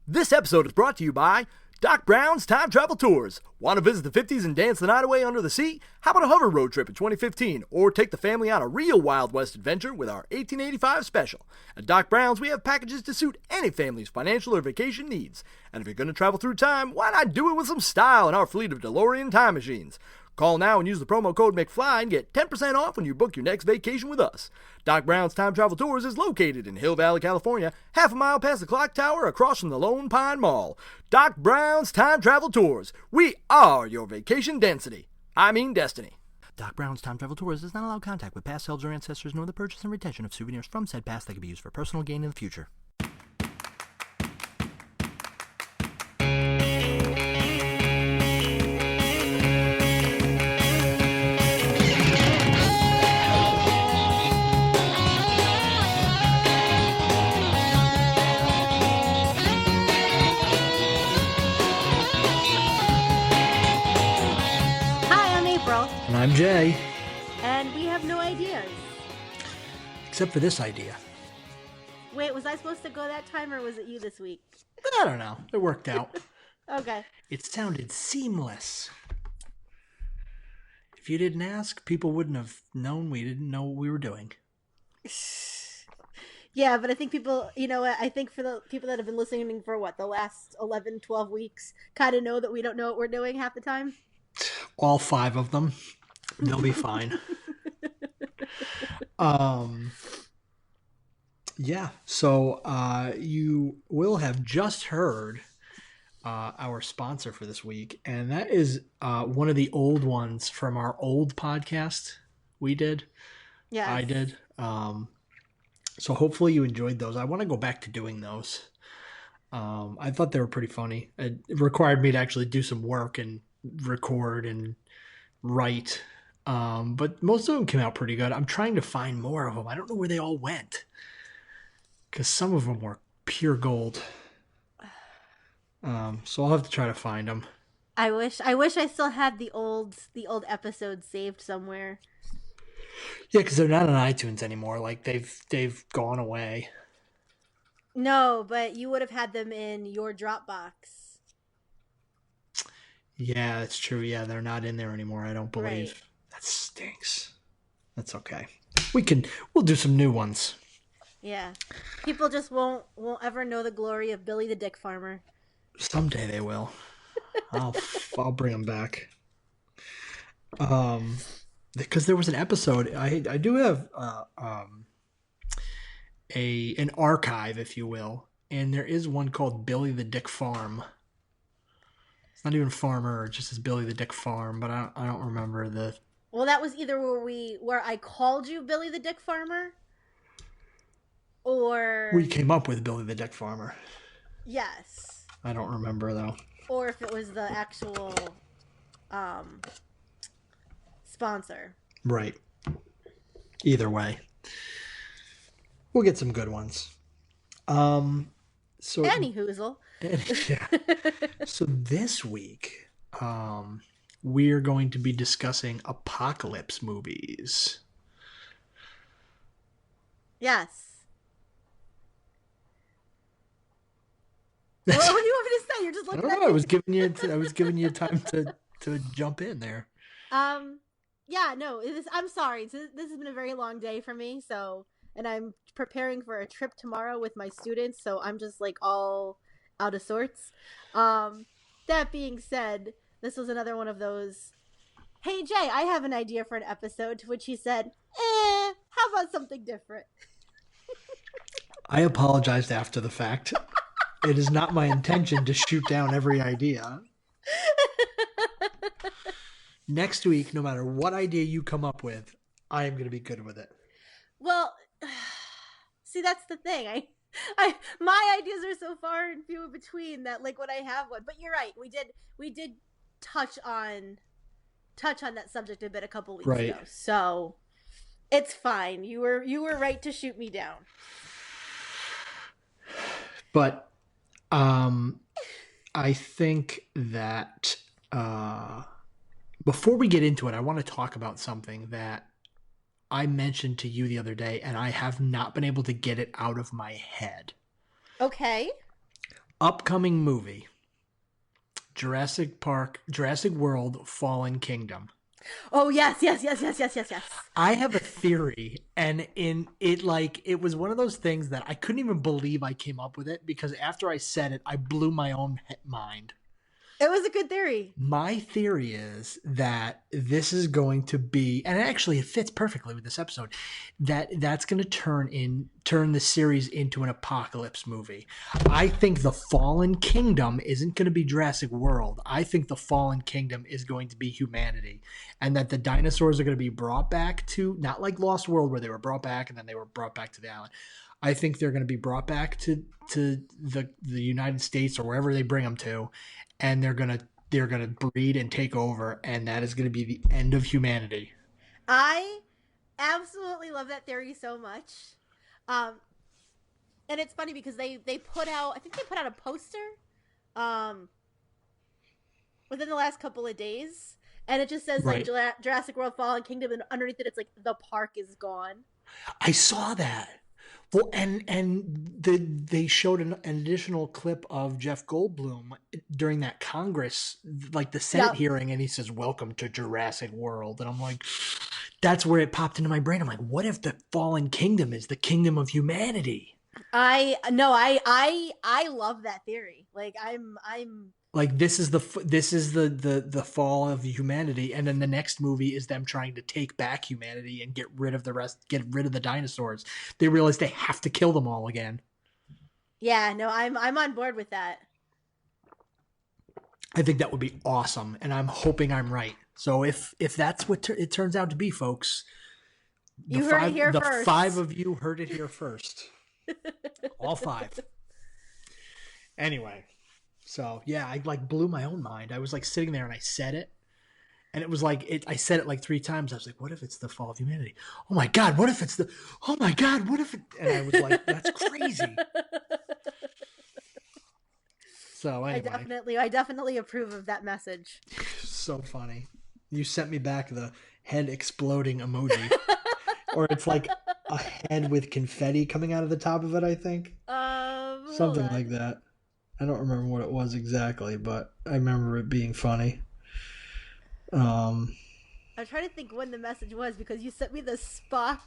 This episode is brought to you by Doc Brown's Time Travel Tours. Want to visit the 50s and dance the night away under the sea? How about a hover road trip in 2015? Or take the family on a real Wild West adventure with our 1885 special. At Doc Brown's, we have packages to suit any family's financial or vacation needs. And if you're going to travel through time, why not do it with some style in our fleet of DeLorean time machines? Call now and use the promo code McFly and get 10% off when you book your next vacation with us. Doc Brown's Time Travel Tours is located in Hill Valley, California, half a mile past the clock tower across from the Lone Pine Mall. Doc Brown's Time Travel Tours. We are your vacation density. I mean destiny. Doc Brown's Time Travel Tours does not allow contact with past selves or ancestors, nor the purchase and retention of souvenirs from said past that can be used for personal gain in the future. I'm Jay. And we have no ideas. Except for this idea. Wait, was I supposed to go that time or was it you this week? I don't know. It worked out. Okay. It sounded seamless. If you didn't ask, people wouldn't have known we didn't know what we were doing. Yeah, but I think people, I think for the people that have been listening for the last 11, 12 weeks, kind of know that we don't know what we're doing half the time. All 5 of them. They'll be fine. Yeah, so you will have just heard our sponsor for this week, and that is one of the old ones from our old podcast we did. Yeah, I did. So hopefully you enjoyed those. I want to go back to doing those. I thought they were pretty funny. It required me to actually do some work and record and write. But most of them came out pretty good. I'm trying to find more of them. I don't know where they all went because some of them were pure gold. So I'll have to try to find them. I wish I still had the old episodes saved somewhere. Yeah, because they're not on iTunes anymore. Like they've gone away. No, but you would have had them in your Dropbox. Yeah, that's true. Yeah, they're not in there anymore, I don't believe. Right. That stinks. That's okay. We'll do some new ones. Yeah. People just won't ever know the glory of Billy the Dick Farmer. Someday they will. I'll bring them back. Because there was an episode. I do have an archive, if you will, and there is one called Billy the Dick Farm. It's not even Farmer; it just says Billy the Dick Farm. But I don't remember the. Well, that was either where I called you Billy the Dick Farmer, or we came up with Billy the Dick Farmer. Yes. I don't remember though. Or if it was the actual sponsor. Right. Either way, we'll get some good ones. So Any hoozle. Yeah. So this week, we're going to be discussing apocalypse movies. Yes. What do you want me to say? You're just looking at me. I was giving you time to jump in there. Yeah, no, I'm sorry. This has been a very long day for me, and I'm preparing for a trip tomorrow with my students, so I'm just all out of sorts. That being said, this was another one of those, hey Jay, I have an idea for an episode, to which he said, how about something different? I apologized after the fact. It is not my intention to shoot down every idea. Next week, no matter what idea you come up with, I am going to be good with it. Well, see, that's the thing. My ideas are so far and few in between that when I have one. But you're right. We did touch on that subject a bit a couple weeks ago. So it's fine. You were right to shoot me down. But I think that before we get into it, I want to talk about something that I mentioned to you the other day, and I have not been able to get it out of my head. Okay. Upcoming movie. Jurassic World Fallen Kingdom. Oh yes, yes, yes, yes, yes, yes, yes. I have a theory, and it was one of those things that I couldn't even believe I came up with it, because after I said it, I blew my own mind. It was a good theory. My theory is that this is going to be, and actually it fits perfectly with this episode, that's going to turn the series into an apocalypse movie. I think the Fallen Kingdom isn't going to be Jurassic World. I think the Fallen Kingdom is going to be humanity, and that the dinosaurs are going to be brought back to, not like Lost World where they were brought back and then they were brought back to the island. I think they're going to be brought back to the United States or wherever they bring them to, and they're gonna breed and take over, and that is gonna be the end of humanity. I absolutely love that theory so much. And it's funny because they put out, I think they put out a poster within the last couple of days, and it just says Right. like Jurassic World Fallen Kingdom, and underneath it it's like the park is gone. I saw that. Well, they showed an additional clip of Jeff Goldblum during that Congress, like the Senate Yep. hearing, and he says, "Welcome to Jurassic World," and I'm like, that's where it popped into my brain. I'm like, what if the Fallen Kingdom is the kingdom of humanity? I love that theory. Like I'm Like this is the fall of humanity, and then the next movie is them trying to take back humanity and get rid of the dinosaurs. They realize they have to kill them all again. yeah, no, I'm on board with that. I think that would be awesome, and I'm hoping I'm right. So if that's what it turns out to be, folks, You heard it here the first. 5 of you heard it here first. All 5. Anyway. So yeah, I like blew my own mind. I was like sitting there and I said it, and it was like I said it like 3 times. I was like, "What if it's the fall of humanity? Oh my god, what if it's the? Oh my god, what if?" And I was like, "That's crazy." So anyway, I definitely approve of that message. so funny. You sent me back the head exploding emoji, or it's like a head with confetti coming out of the top of it. I think something Hold on. like that. I don't remember what it was exactly, but I remember it being funny. I'm trying to think when the message was, because you sent me the Spock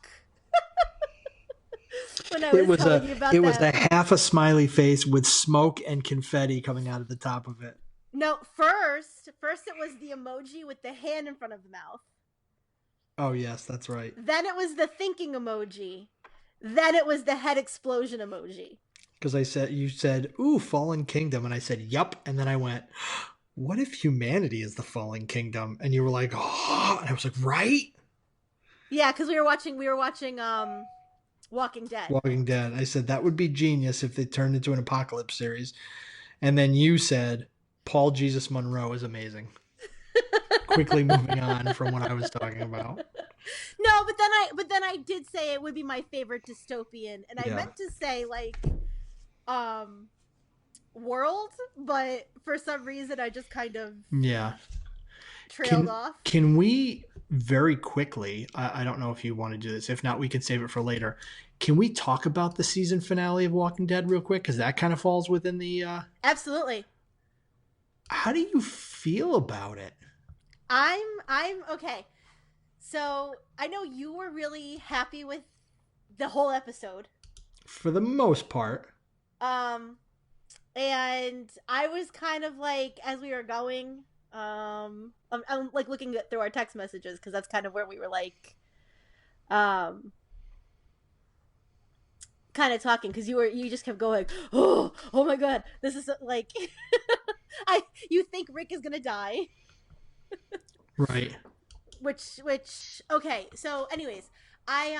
when I was telling you about it was that. a half a smiley face with smoke and confetti coming out of the top of it. No, first it was the emoji with the hand in front of the mouth. Oh yes, that's right. Then it was the thinking emoji. Then it was the head explosion emoji. Because you said, "Ooh, Fallen Kingdom," and I said, "Yup," and then I went, "What if humanity is the Fallen Kingdom?" And you were like, "Oh," and I was like, "Right." Yeah, because we were watching Walking Dead. Walking Dead. I said that would be genius if they turned into an apocalypse series, and then you said, "Paul Jesus Monroe is amazing." Quickly moving on from what I was talking about. No, but then I did say it would be my favorite dystopian, and I meant to say like world, but for some reason I just kind of trailed off. Can we very quickly, I don't know if you want to do this, if not we can save it for later, can we talk about the season finale of Walking Dead real quick, because that kind of falls within the Absolutely. How do you feel about it? I'm okay. So I know you were really happy with the whole episode. For the most part. And I was kind of like, as we were going, I'm like looking through our text messages, because that's kind of where we were like, kind of talking, because you just kept going, oh my god, this is like, you think Rick is gonna die. Right. Which okay, so anyways, hey,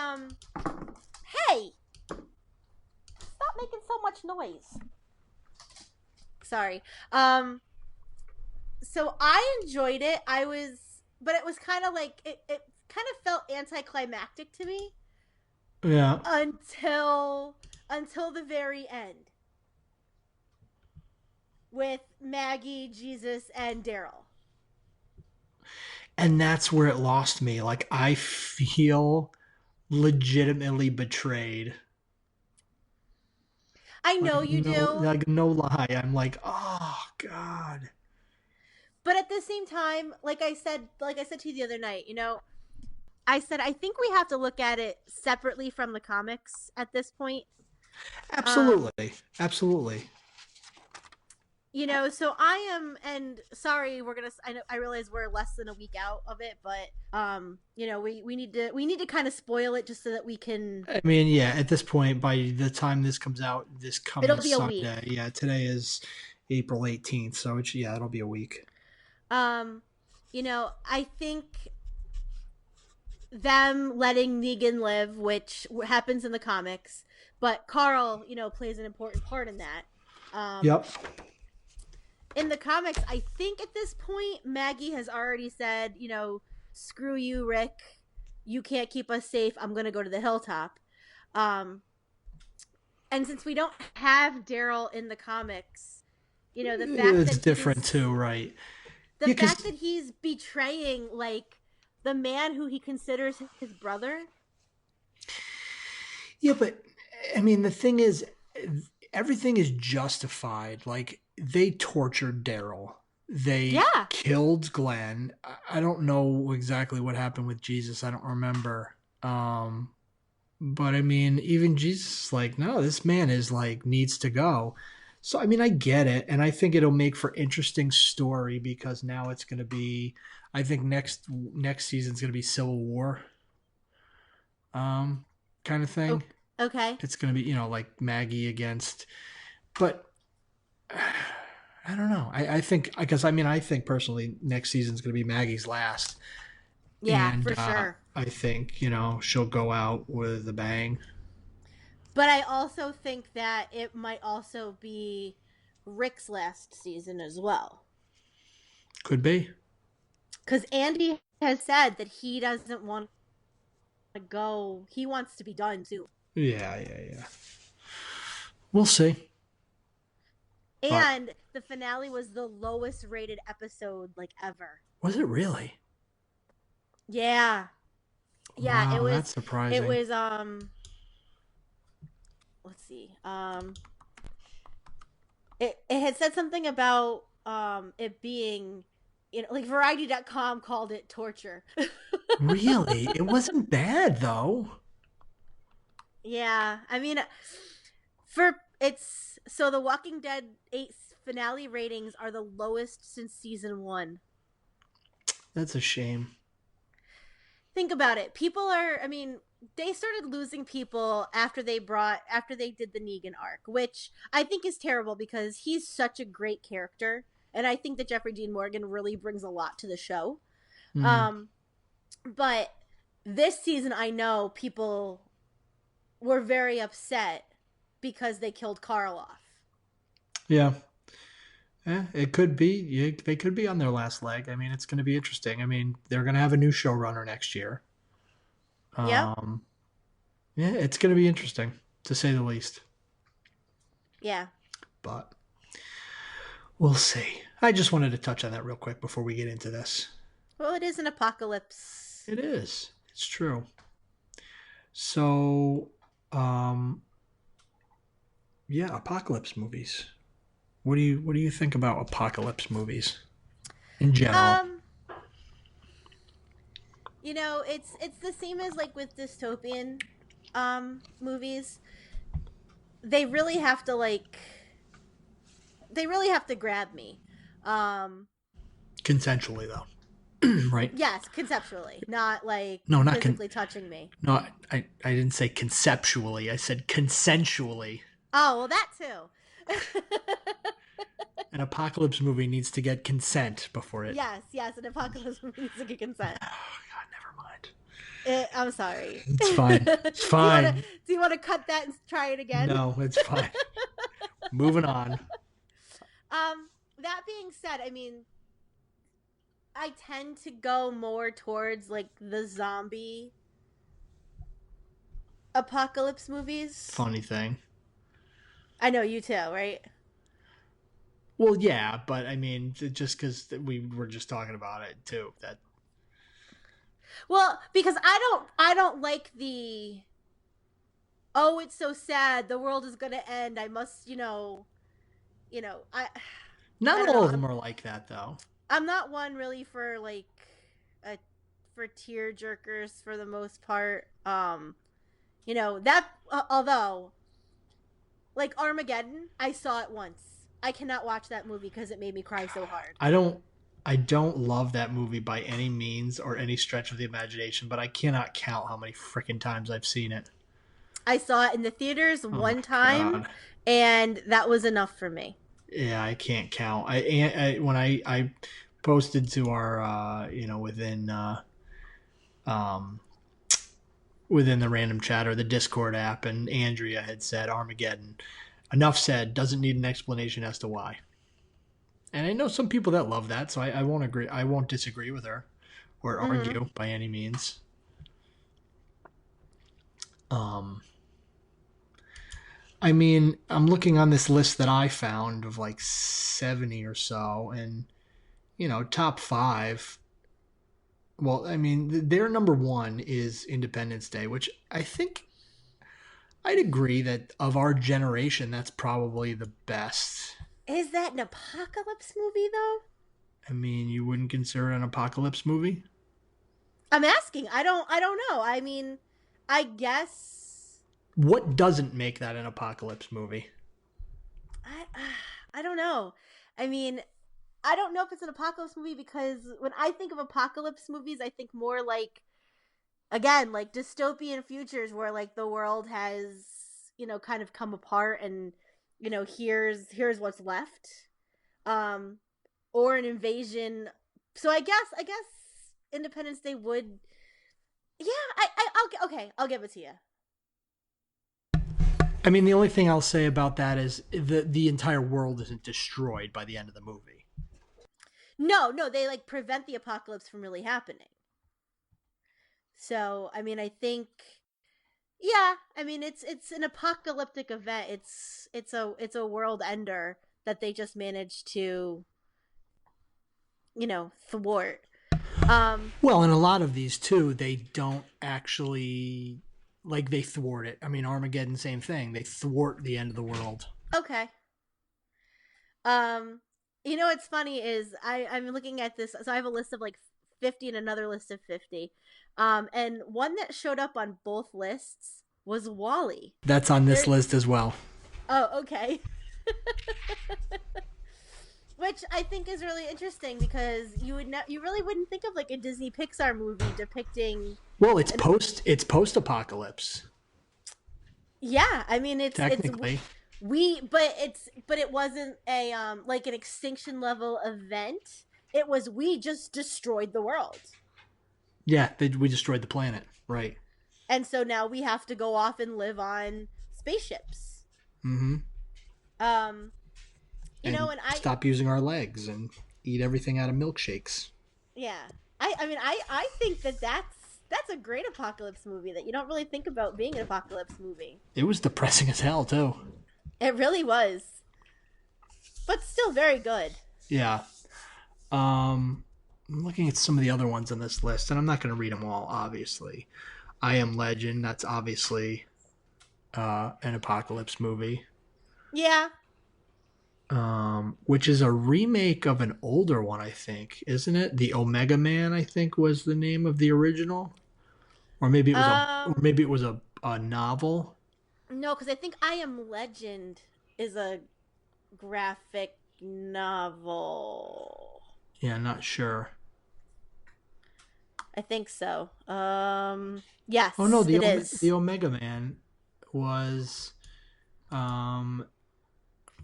stop making so much noise. Sorry. So I enjoyed it. But it was kind of like, it kind of felt anticlimactic to me. Yeah. Until the very end. With Maggie, Jesus, and Daryl. And that's where it lost me. Like, I feel legitimately betrayed. I know you do. Like no lie, I'm like, oh God. But at the same time, like I said to you the other night, I said I think we have to look at it separately from the comics at this point. Um, Absolutely, absolutely. so I am, and sorry, I realize we're less than a week out of it, but we need to kind of spoil it just so that we can. I mean, yeah. At this point, by the time this comes out, this coming It'll be a week. Sunday, yeah. Today is April 18th, so it'll be a week. Um, I think them letting Negan live, which happens in the comics, but Carl, plays an important part in that. Yep. In the comics, I think at this point, Maggie has already said, screw you, Rick. You can't keep us safe. I'm going to go to the hilltop. And since we don't have Daryl in the comics, the fact It's that different too, right? the Yeah, 'cause- fact that he's betraying, like, the man who he considers his brother. Yeah, but I mean, the thing is, everything is justified. Like, they tortured Daryl. They Yeah. killed Glenn. I don't know exactly what happened with Jesus. I don't remember. But I mean, even Jesus is like, no, this man is like needs to go. So I mean, I get it, and I think it'll make for interesting story because now it's going to be. I think next season's going to be Civil War, kind of thing. Okay. It's going to be like Maggie against, but I don't know. I think because I think personally next season's going to be Maggie's last. Yeah, And, for sure. I think she'll go out with a bang. But I also think that it might also be Rick's last season as well. Could be. Because Andy has said that he doesn't want to go. He wants to be done too. Yeah. We'll see. And the finale was the lowest rated episode like ever. Was it really? Yeah. Yeah, Wow, it was. That's surprising. It was let's see. It had said something about it being like Variety.com called it torture. Really? It wasn't bad though. Yeah, I mean, so the Walking Dead 8 finale ratings are the lowest since season 1. That's a shame. Think about it. They started losing people after they did the Negan arc, which I think is terrible because he's such a great character, and I think that Jeffrey Dean Morgan really brings a lot to the show. Mhm. But this season, I know people were very upset because they killed Carl off. Yeah. It could be. They could be on their last leg. I mean, it's going to be interesting. I mean, they're going to have a new showrunner next year. Yeah. Yeah, it's going to be interesting, to say the least. Yeah. But we'll see. I just wanted to touch on that real quick before we get into this. Well, it is an apocalypse. It is. It's true. So, yeah, apocalypse movies. What do you think about apocalypse movies in general? It's the same as like with dystopian movies. They really have to grab me. Consensually though. Right? Yes, conceptually, not like No, not physically touching me. No, I didn't say conceptually. I said consensually. Oh, well, that too. An apocalypse movie needs to get consent before it. Yes, an apocalypse movie needs to get consent. Oh God, never mind. I'm sorry. It's fine. It's fine. Do you want to cut that and try it again? No, it's fine. Moving on. That being said, I mean, I tend to go more towards like the zombie apocalypse movies. Funny thing. I know you too, right? Well, yeah, but I mean, just because we were just talking about it too. Well, because I don't like oh, it's so sad. The world is gonna end. I must, I Not don't all know. of them are like that, though. I'm not one really for like a for tear jerkers for the most part. That although like Armageddon, I saw it once. I cannot watch that movie because it made me cry so hard. I don't love that movie by any means or any stretch of the imagination, but I cannot count how many freaking times I've seen it. I saw it in the theaters Oh my one time, god. and that was enough for me. Yeah, I can't count. When I posted to our um within the random chat or the Discord app, and Andrea had said Armageddon. Enough said. Doesn't need an explanation as to why. And I know some people that love that, so I won't agree. I won't disagree with her or Hmm. argue by any means. Um, I mean, I'm looking on this list that I found of like 70 or so, and top five. Well, I mean, their number one is Independence Day, which I think I'd agree that of our generation, that's probably the best. Is that an apocalypse movie though? I mean, you wouldn't consider it an apocalypse movie? I'm asking. I don't know. I mean, I guess What doesn't make that an apocalypse movie? I I don't know. I mean, I don't know if it's an apocalypse movie because when I think of apocalypse movies, I think more like again, like dystopian futures where like the world has, kind of come apart and here's what's left. Um or an invasion. So I guess Independence Day would. Yeah, I'll give it to you. I mean, the only thing I'll say about that is the entire world isn't destroyed by the end of the movie. No, no, they like prevent the apocalypse from really happening. So, I mean, I think yeah, I mean it's an apocalyptic event. It's a world ender that they just managed to, thwart. Um Well, and a lot of these too, they don't actually like they thwart it. I mean, Armageddon, same thing. They thwart the end of the world. okay. Um what's funny is I'm looking at this, so I have a list of like 50 and another list of 50. And one that showed up on both lists was Wally. That's on this There list as well. Oh, okay. Which I think is really interesting because you really wouldn't think of like a Disney Pixar movie depicting Well, it's an post apocalypse yeah, I mean it's technically. but it wasn't a like an extinction level event. It was we just destroyed the world. Yeah, we destroyed the planet. Right. And so now we have to go off and live on spaceships. Mm-hmm. Um And and I stop using our legs and eat everything out of milkshakes. yeah. I mean I think that's a great apocalypse movie that you don't really think about being an apocalypse movie. It was depressing as hell too. It really was. But still very good. Yeah. I'm looking at some of the other ones on this list, and I'm not going to read them all. Obviously, I Am Legend. That's obviously an apocalypse movie. Yeah. Which is a remake of an older one, I think, isn't it? The Omega Man, I think, was the name of the original, or maybe it was a novel. No, because I think I Am Legend is a graphic novel. Yeah, not sure. I think so. Yes, Oh no, it is. The Omega Man was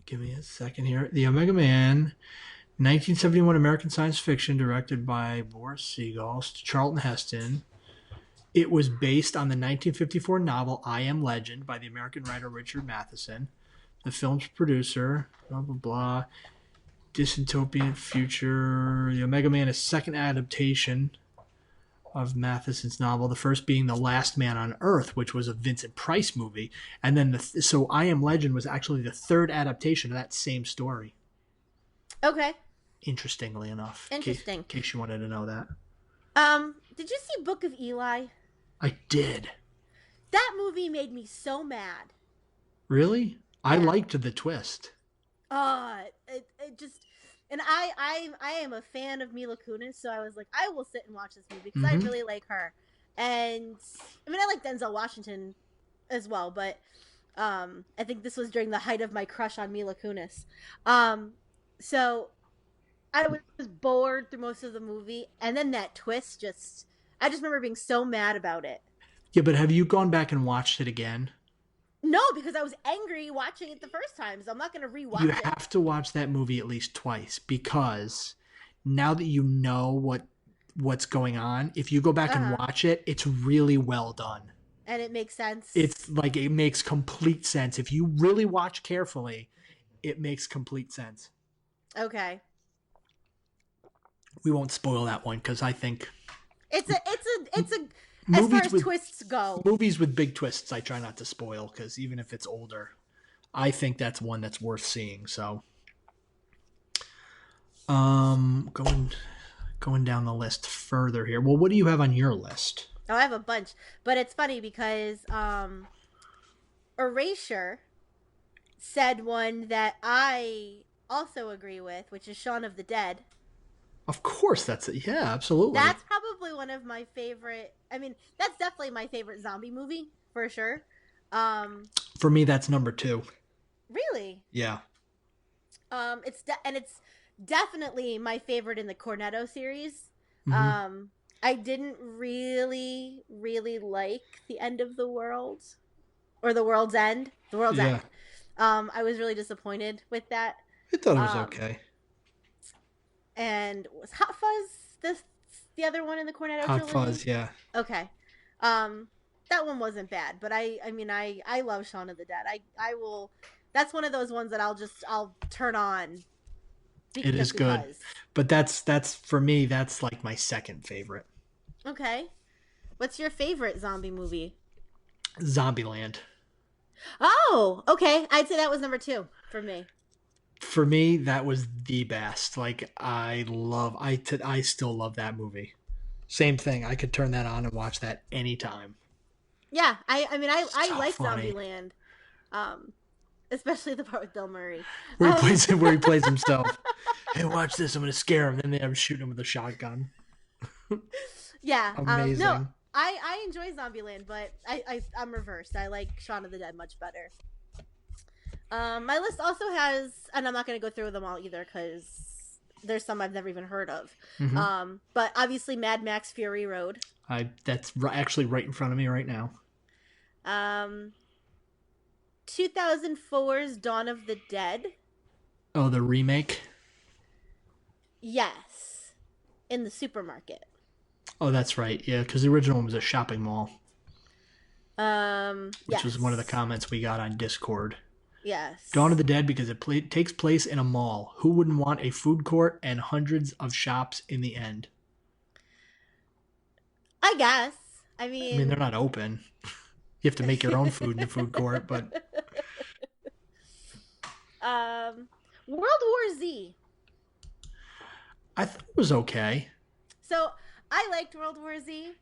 give me a second here. The Omega Man, 1971 American science fiction directed by Boris Siegel, Charlton Heston. It was based on the 1954 novel I Am Legend by the American writer Richard Matheson. The film's producer, blah, blah, blah. Dystopian future. The Omega Man is second adaptation of Matheson's novel, the first being The Last Man on Earth, which was a Vincent Price movie. And then, so I Am Legend was actually the third adaptation of that same story. Okay. Interestingly enough. Interesting. In case you wanted to know that. Did you see Book of Eli? I did. That movie made me so mad. Really? I Yeah. liked the twist. It just, and I am a fan of Mila Kunis, so I was like, I will sit and watch this movie because I Mhm. really like her. And I mean, I like Denzel Washington as well, but I think this was during the height of my crush on Mila Kunis. So I was bored through most of the movie, and then that twist just, I just remember being so mad about it. Yeah, but have you gone back and watched it again? No, because I was angry watching it the first time, so I'm not going to rewatch You it. have to watch that movie at least twice, because now that you know what's going on, if you go back and watch it, it's really well done. And it makes sense. It's like, it makes complete sense. If you really watch carefully, it makes complete sense. Okay. We won't spoil that one because I think It's a as far movies as with twists go. movies with big twists I try not to spoil, because even if it's older, I think that's one that's worth seeing. So going down the list further here. Well, what do you have on your list? Oh, I have a bunch, but it's funny because Erasure said one that I also agree with, which is Shaun of the Dead. Of course, that's it. Yeah, absolutely. That's probably one of my favorite. I mean, that's definitely my favorite zombie movie for sure. For me, that's number 2. Really? Yeah. It's definitely my favorite in the Cornetto series. Mhm. I didn't really like the end of the world, or the world's end. The world's Yeah. end. I was really disappointed with that. I thought it was okay. And was Hot Fuzz the other one in the Cornetto Hot trilogy? Fuzz, yeah. Okay. That one wasn't bad, but I mean I love Shaun of the Dead. I will. That's one of those ones that I'll turn on. It is good. But that's for me, that's like my second favorite. Okay. What's your favorite zombie movie? Zombieland. Oh, okay. I'd say that was number 2 for me. For me, that was the best. Like, I still love that movie. Same thing. I could turn that on and watch that anytime. Yeah, I mean I So like funny. Zombieland, especially the part with Bill Murray. Where he plays himself. Hey, watch this. I'm going to scare him. Then they have shooting him with a shotgun. Yeah, Amazing. no, I enjoy Zombieland, but I'm reversed. I like Shaun of the Dead much better. My list also has, and I'm not going to go through them all either because there's some I've never even heard of. Mhm. But obviously Mad Max Fury Road. That's actually right in front of me right now. 2004's Dawn of the Dead. Oh, the remake? Yes, in the supermarket. Oh, that's right. Yeah, because the original one was a shopping mall, which was one of the comments we got on Discord. Yes. Dawn of the Dead because it takes place in a mall. Who wouldn't want a food court and hundreds of shops in the end? I guess. I mean, they're not open. You have to make your own food in the food court, but World War Z. I thought it was okay. So I liked World War Z.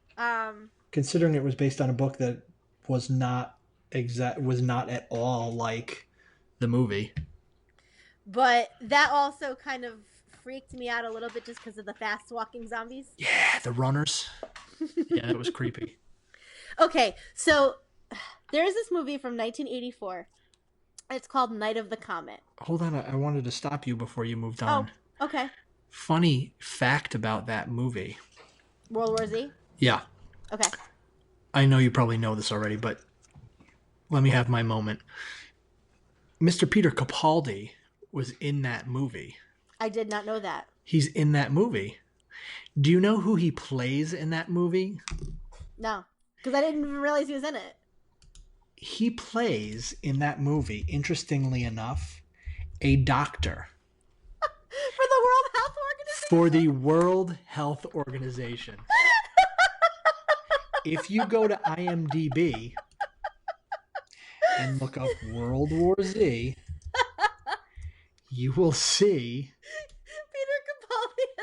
Considering it was based on a book that was not at all like the movie. But that also kind of freaked me out a little bit just because of the fast walking zombies. Yeah, the runners. Yeah, it was creepy. Okay, so there's this movie from 1984. It's called Night of the Comet. Hold on, I wanted to stop you before you moved on. Oh, okay. Funny fact about that movie. World War Z? Yeah. Okay. I know you probably know this already, but let me have my moment. Mr. Peter Capaldi was in that movie. I did not know that. He's in that movie. Do you know who he plays in that movie? No, because I didn't even realize he was in it. He plays in that movie, interestingly enough, a doctor. For the World Health Organization? For the World Health Organization. If you go to IMDb and look up World War Z, you will see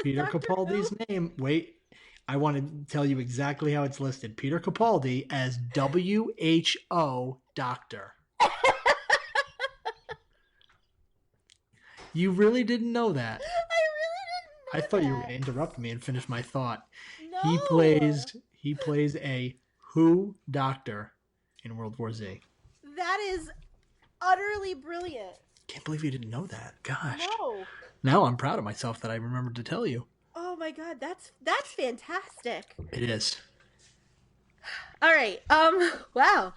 Peter Peter Capaldi's name. Wait, I want to tell you exactly how it's listed. Peter Capaldi as WHO Doctor. You really didn't know that. I thought you were going to interrupt me and finish my thought. No. He plays a WHO doctor in World War Z. That is utterly brilliant. Can't believe you didn't know that. Gosh. No. Now I'm proud of myself that I remembered to tell you. Oh my god, that's fantastic. It is. All right. Wow.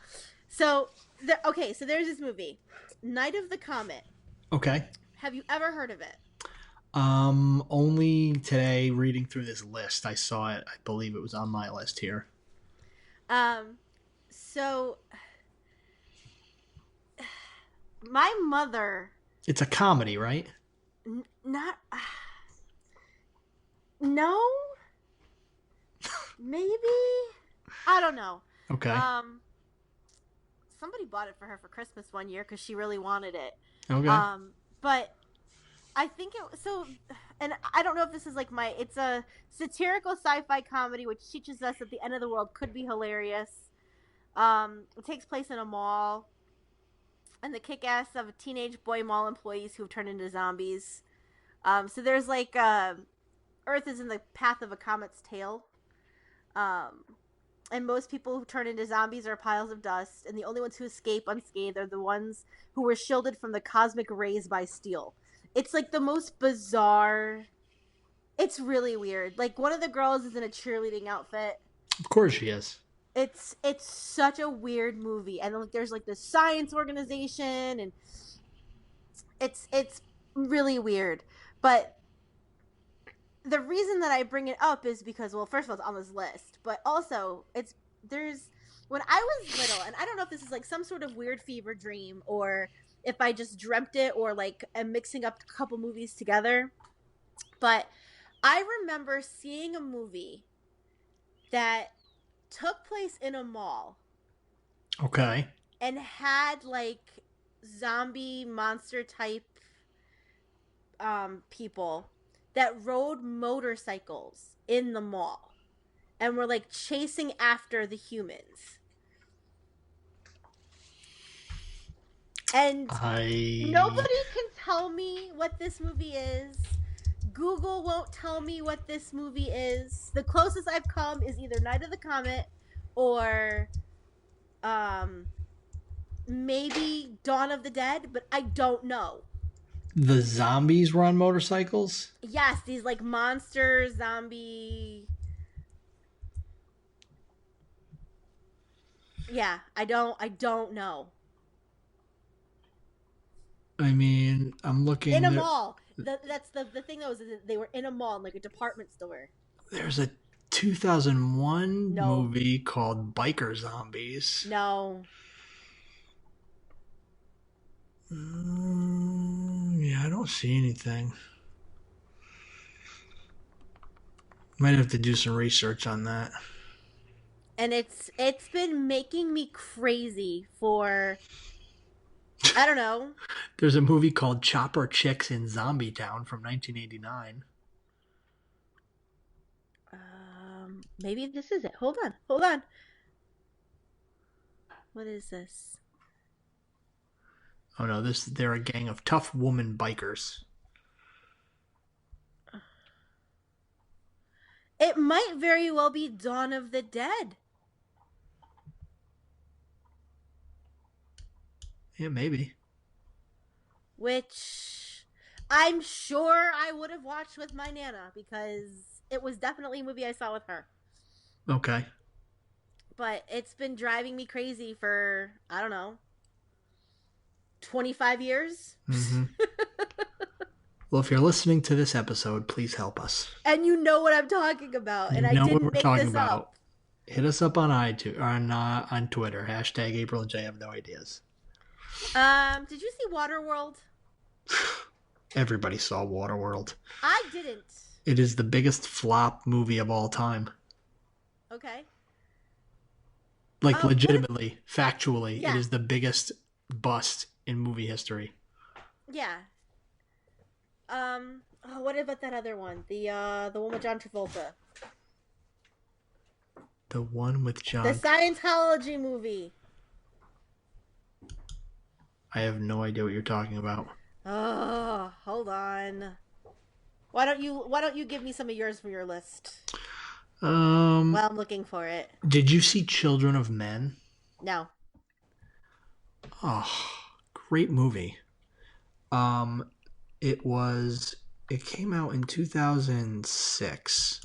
So, so there's this movie, Night of the Comet. Okay. Have you ever heard of it? Only today, reading through this list, I saw it. I believe it was on my list here. So my mother. It's a comedy, right? Not. No. Maybe. I don't know. Okay. Somebody bought it for her for Christmas one year because she really wanted it. Okay. But I think and I don't know if this is like it's a satirical sci-fi comedy which teaches us that the end of the world could be hilarious. It takes place in a mall, and the kick-ass of teenage boy mall employees who've turned into zombies. So there's Earth is in the path of a comet's tail. And most people who turn into zombies are piles of dust, and the only ones who escape unscathed are the ones who were shielded from the cosmic rays by steel. It's the most bizarre. It's really weird. One of the girls is in a cheerleading outfit. Of course she is. It's such a weird movie, and there's this science organization, and it's really weird. But the reason that I bring it up is because, well, first of all, it's on this list, but also when I was little, and I don't know if this is some sort of weird fever dream or if I just dreamt it or am mixing up a couple movies together, but I remember seeing a movie that took place in a mall. Okay. And had zombie monster type people that rode motorcycles in the mall and were chasing after the humans. And nobody can tell me what this movie is. Google won't tell me what this movie is. The closest I've come is either Night of the Comet or maybe Dawn of the Dead, but I don't know. The zombies were on motorcycles? Yes, these monster zombie. Yeah, I don't know. I mean, I'm looking in a mall. That's the thing though, is that they were in a mall, in a department store. There's a 2001 movie called Biker Zombies. No. Yeah, I don't see anything. Might have to do some research on that. And it's been making me crazy for, I don't know. There's a movie called Chopper Chicks in Zombie Town from 1989. Maybe this is it. Hold on. What is this? Oh no, they're a gang of tough woman bikers. It might very well be Dawn of the Dead. Yeah, maybe. Which I'm sure I would have watched with my Nana because it was definitely a movie I saw with her. Okay. But it's been driving me crazy for, I don't know, 25 years. Mm-hmm. Well, if you're listening to this episode, please help us. And you know what I'm talking about. And I didn't make this up. Hit us up on iTunes, on Twitter. Hashtag April and J have no ideas. Did you see Waterworld? Everybody saw Waterworld. I didn't. It is the biggest flop movie of all time. Okay. Legitimately, factually, yeah. It is the biggest bust in movie history. Yeah. What about that other one? The one with John Travolta. The one with The John. Scientology movie. I have no idea what you're talking about. Oh, hold on. Why don't you give me some of yours from your list? While I'm looking for it. Did you see Children of Men? No. Oh, great movie. It came out in 2006.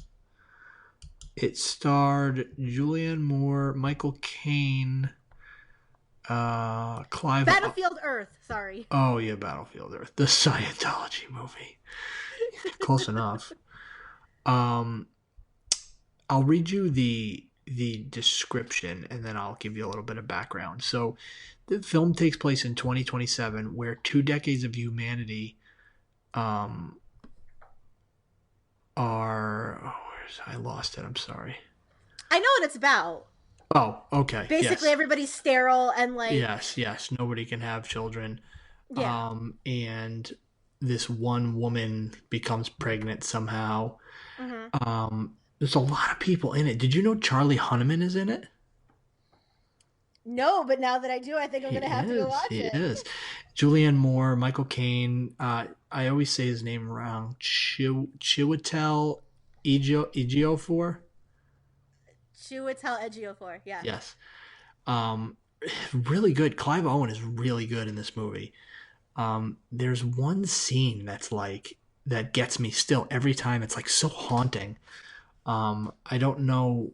It starred Julianne Moore, Michael Caine, Clive. Battlefield Earth. Sorry. Oh yeah, Battlefield Earth, the Scientology movie. Close enough. I'll read you the description and then I'll give you a little bit of background. So, the film takes place in 2027, where 2 decades of humanity I lost it. I'm sorry. I know what it's about. Oh, okay. Basically, yes. everybody's sterile and like. Yes. Nobody can have children. Yeah. And this one woman becomes pregnant somehow. Mm-hmm. There's a lot of people in it. Did you know Charlie Hunnam is in it? No, but now that I do, I think I'm gonna have to go watch it. He is. Julianne Moore, Michael Caine. I always say his name wrong. Chiwetel Ejiofor. Chiwetel Ejiofor. Yeah. Yes. Really good. Clive Owen is really good in this movie. There's one scene that gets me still every time. It's like so haunting. I don't know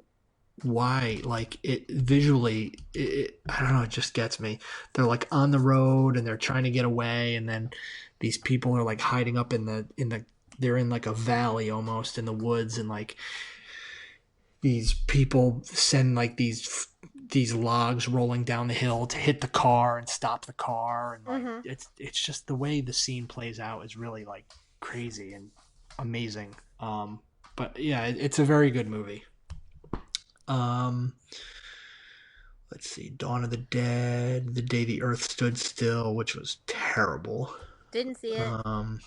why, like it visually, I don't know, it just gets me. They're like on the road and they're trying to get away, and then these people are like hiding up they're in like a valley almost in the woods, and like these people send like these logs rolling down the hill to hit the car and stop the car, and like it's just the way the scene plays out is really like crazy and amazing. But yeah, it's a very good movie. Let's see, Dawn of the Dead, The Day the Earth Stood Still, which was terrible. Didn't see it.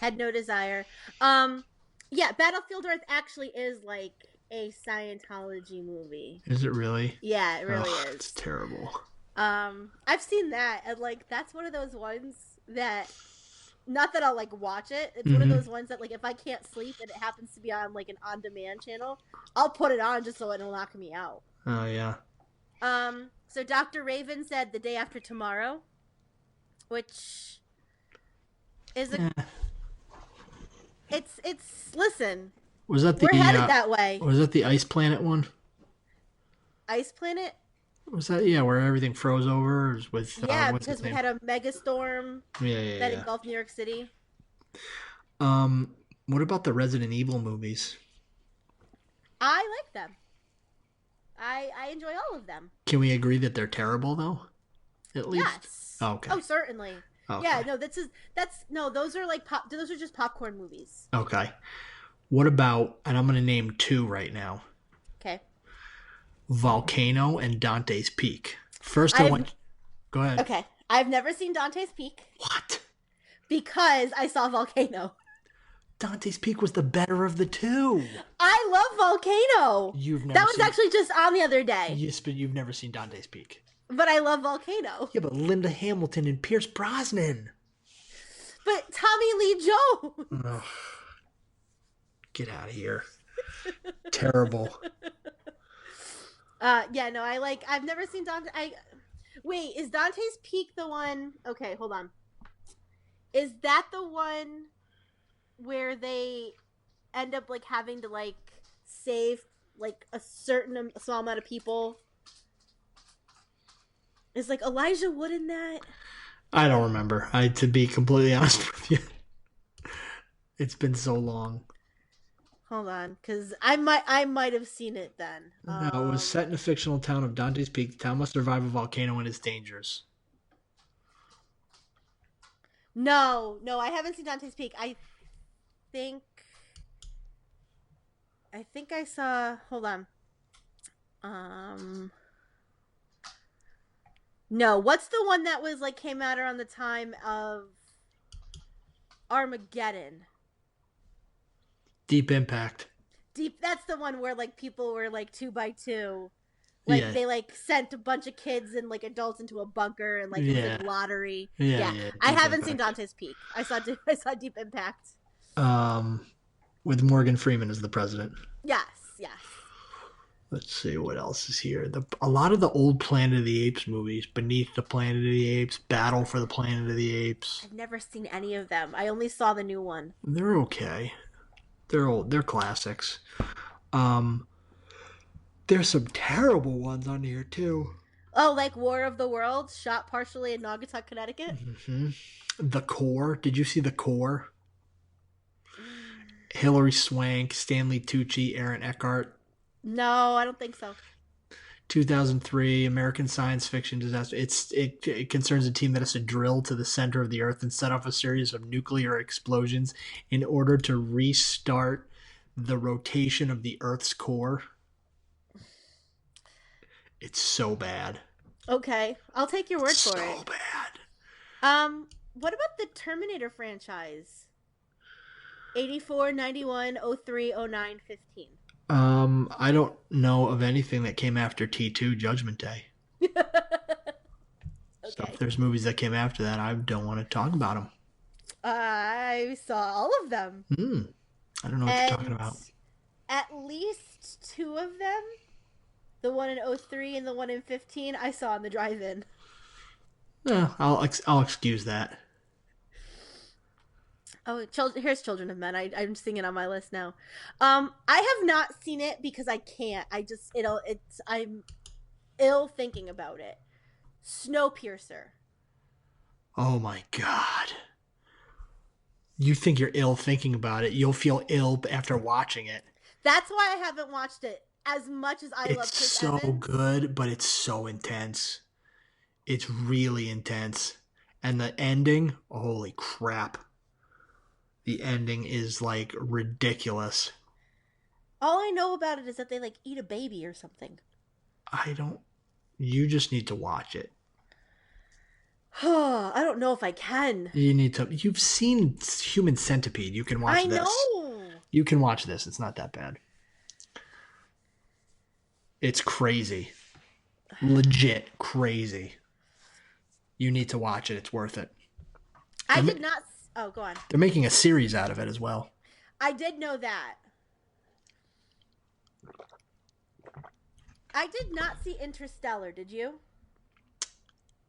Had no desire. Yeah, Battlefield Earth actually is like a Scientology movie. Is it really? Yeah, it really is. It's terrible. I've seen that, and like that's one of those ones that, not that I'll like watch it. It's one of those ones that like if I can't sleep and it happens to be on like an on-demand channel, I'll put it on just so it'll knock me out. Oh yeah. So Dr. Raven said The Day After Tomorrow, which is it's listen. Was that we're headed that way. Was that the Ice Planet one? Ice Planet? Was that where everything froze over with because we had a mega storm that yeah. engulfed New York City. What about the Resident Evil movies? I like them. I enjoy all of them. Can we agree that they're terrible though? At least? Yes. Oh, okay. Oh, certainly. Okay. Yeah, no, those are like those are just popcorn movies. Okay. What about, and I'm going to name 2 right now. Okay. Volcano and Dante's Peak. First, go ahead. Okay. I've never seen Dante's Peak. What? Because I saw Volcano. Dante's Peak was the better of the 2. I love Volcano. That was actually just on the other day. Yes, but you've never seen Dante's Peak. But I love Volcano. Yeah, but Linda Hamilton and Pierce Brosnan. But Tommy Lee Jones. Ugh. Get out of here. Terrible. Yeah, no, I've never seen Dante. Wait, is Dante's Peak the one? Okay, hold on. Is that the one where they end up like having to like save like a small amount of people? Is like Elijah Wood in that? I don't remember. To be completely honest with you, it's been so long. Hold on, because I might have seen it then. No, it was set in a fictional town of Dante's Peak. The town must survive a volcano and its dangers. No, I haven't seen Dante's Peak. I think I saw. Hold on. No, what's the one that was like came out around the time of Armageddon? Deep Impact. That's the one where like people were like 2 by 2 Like Yeah. they like sent a bunch of kids and like adults into a bunker and like it was Yeah. like lottery. Yeah. I Deep haven't seen Impact. Dante's Peak. I saw Deep Impact. With Morgan Freeman as the president. Yes. Let's see what else is here. A lot of the old Planet of the Apes movies, Beneath the Planet of the Apes, Battle for the Planet of the Apes. I've never seen any of them. I only saw the new one. They're okay. They're old. They're classics. There's some terrible ones on here too. Oh, like War of the Worlds, shot partially in Naugatuck, Connecticut. Mm-hmm. The Core. Did you see The Core? Hilary Swank, Stanley Tucci, Aaron Eckhart. No, I don't think so. 2003 American science fiction disaster. It concerns a team that has to drill to the center of the earth and set off a series of nuclear explosions in order to restart the rotation of the earth's core. It's so bad. Okay, I'll take your word for it. So bad. What about the Terminator franchise? 84, 91, 03, 09, 15. I don't know of anything that came after T2 Judgment Day. Okay. So if there's movies that came after that, I don't want to talk about them. I saw all of them. I don't know what you're talking about. At least two of them, the one in 03 and the one in 15, I saw in the drive-in. Yeah, I'll excuse that. Oh, here's Children of Men. I'm seeing it on my list now. I have not seen it because I can't. I'm ill thinking about it. Snowpiercer. Oh my god. You think you're ill thinking about it. You'll feel ill after watching it. That's why I haven't watched it. As much as I love It's Chris so Evans. good, but it's so intense. It's really intense. And the ending, holy crap. The ending is like ridiculous. All I know about it is that they like eat a baby or something. You just need to watch it. I don't know if I can. You've seen Human Centipede. You can watch this. I know. You can watch this. It's not that bad. It's crazy. Legit crazy. You need to watch it. It's worth it. I did not. Oh, go on. They're making a series out of it as well. I did know that. I did not see Interstellar. Did you?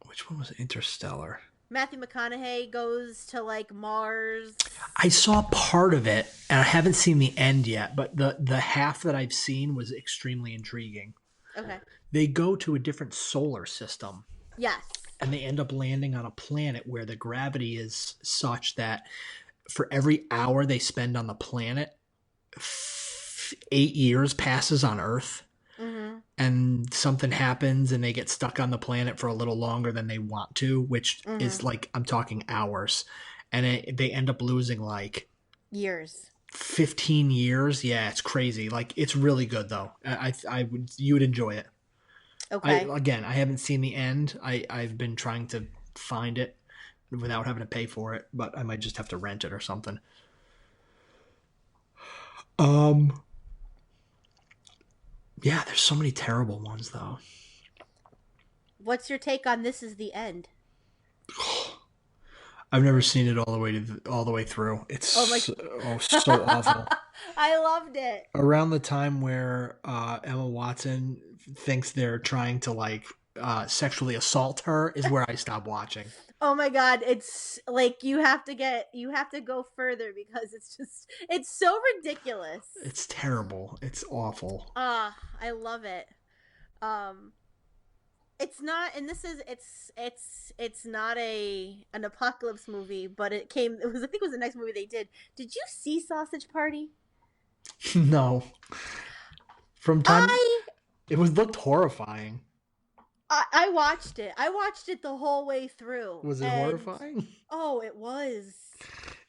Which one was Interstellar? Matthew McConaughey goes to like Mars. I saw part of it, and I haven't seen the end yet, but the half that I've seen was extremely intriguing. Okay. They go to a different solar system. Yes. And they end up landing on a planet where the gravity is such that for every hour they spend on the planet, 8 years passes on Earth. Mm-hmm. And something happens and they get stuck on the planet for a little longer than they want to, which is like, I'm talking hours. And they end up losing like years. 15 years. Yeah, it's crazy. Like, it's really good though. You would enjoy it. Okay. I haven't seen the end. I've been trying to find it without having to pay for it, but I might just have to rent it or something. Yeah, there's so many terrible ones though. What's your take on This Is the End? I've never seen it all the way through. It's so awful. I loved it. Around the time where Emma Watson thinks they're trying to like sexually assault her is where I stop watching. Oh my god, it's like you have to go further because it's so ridiculous. It's terrible. It's awful. I love it. It's not, and this is it's not an apocalypse movie, but I think it was the next movie they did. Did you see Sausage Party? No. It looked horrifying. I watched it. I watched it the whole way through. Was it horrifying? Oh, it was.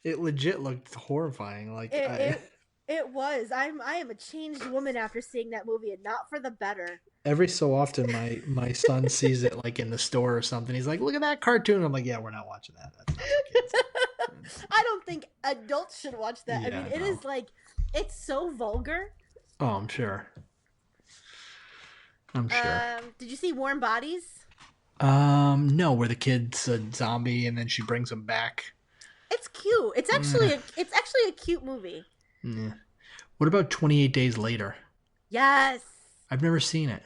It legit looked horrifying. Like it was. I am a changed woman after seeing that movie, and not for the better. Every so often, my son sees it like in the store or something. He's like, "Look at that cartoon." I'm like, "Yeah, we're not watching that." That's not for kids. I don't think adults should watch that. Yeah, I mean, it is like, it's so vulgar. Oh, I'm sure. I'm sure. Did you see Warm Bodies? No, where the kid's a zombie and then she brings him back. It's cute. It's actually a cute movie. Yeah. What about 28 Days Later? Yes. I've never seen it.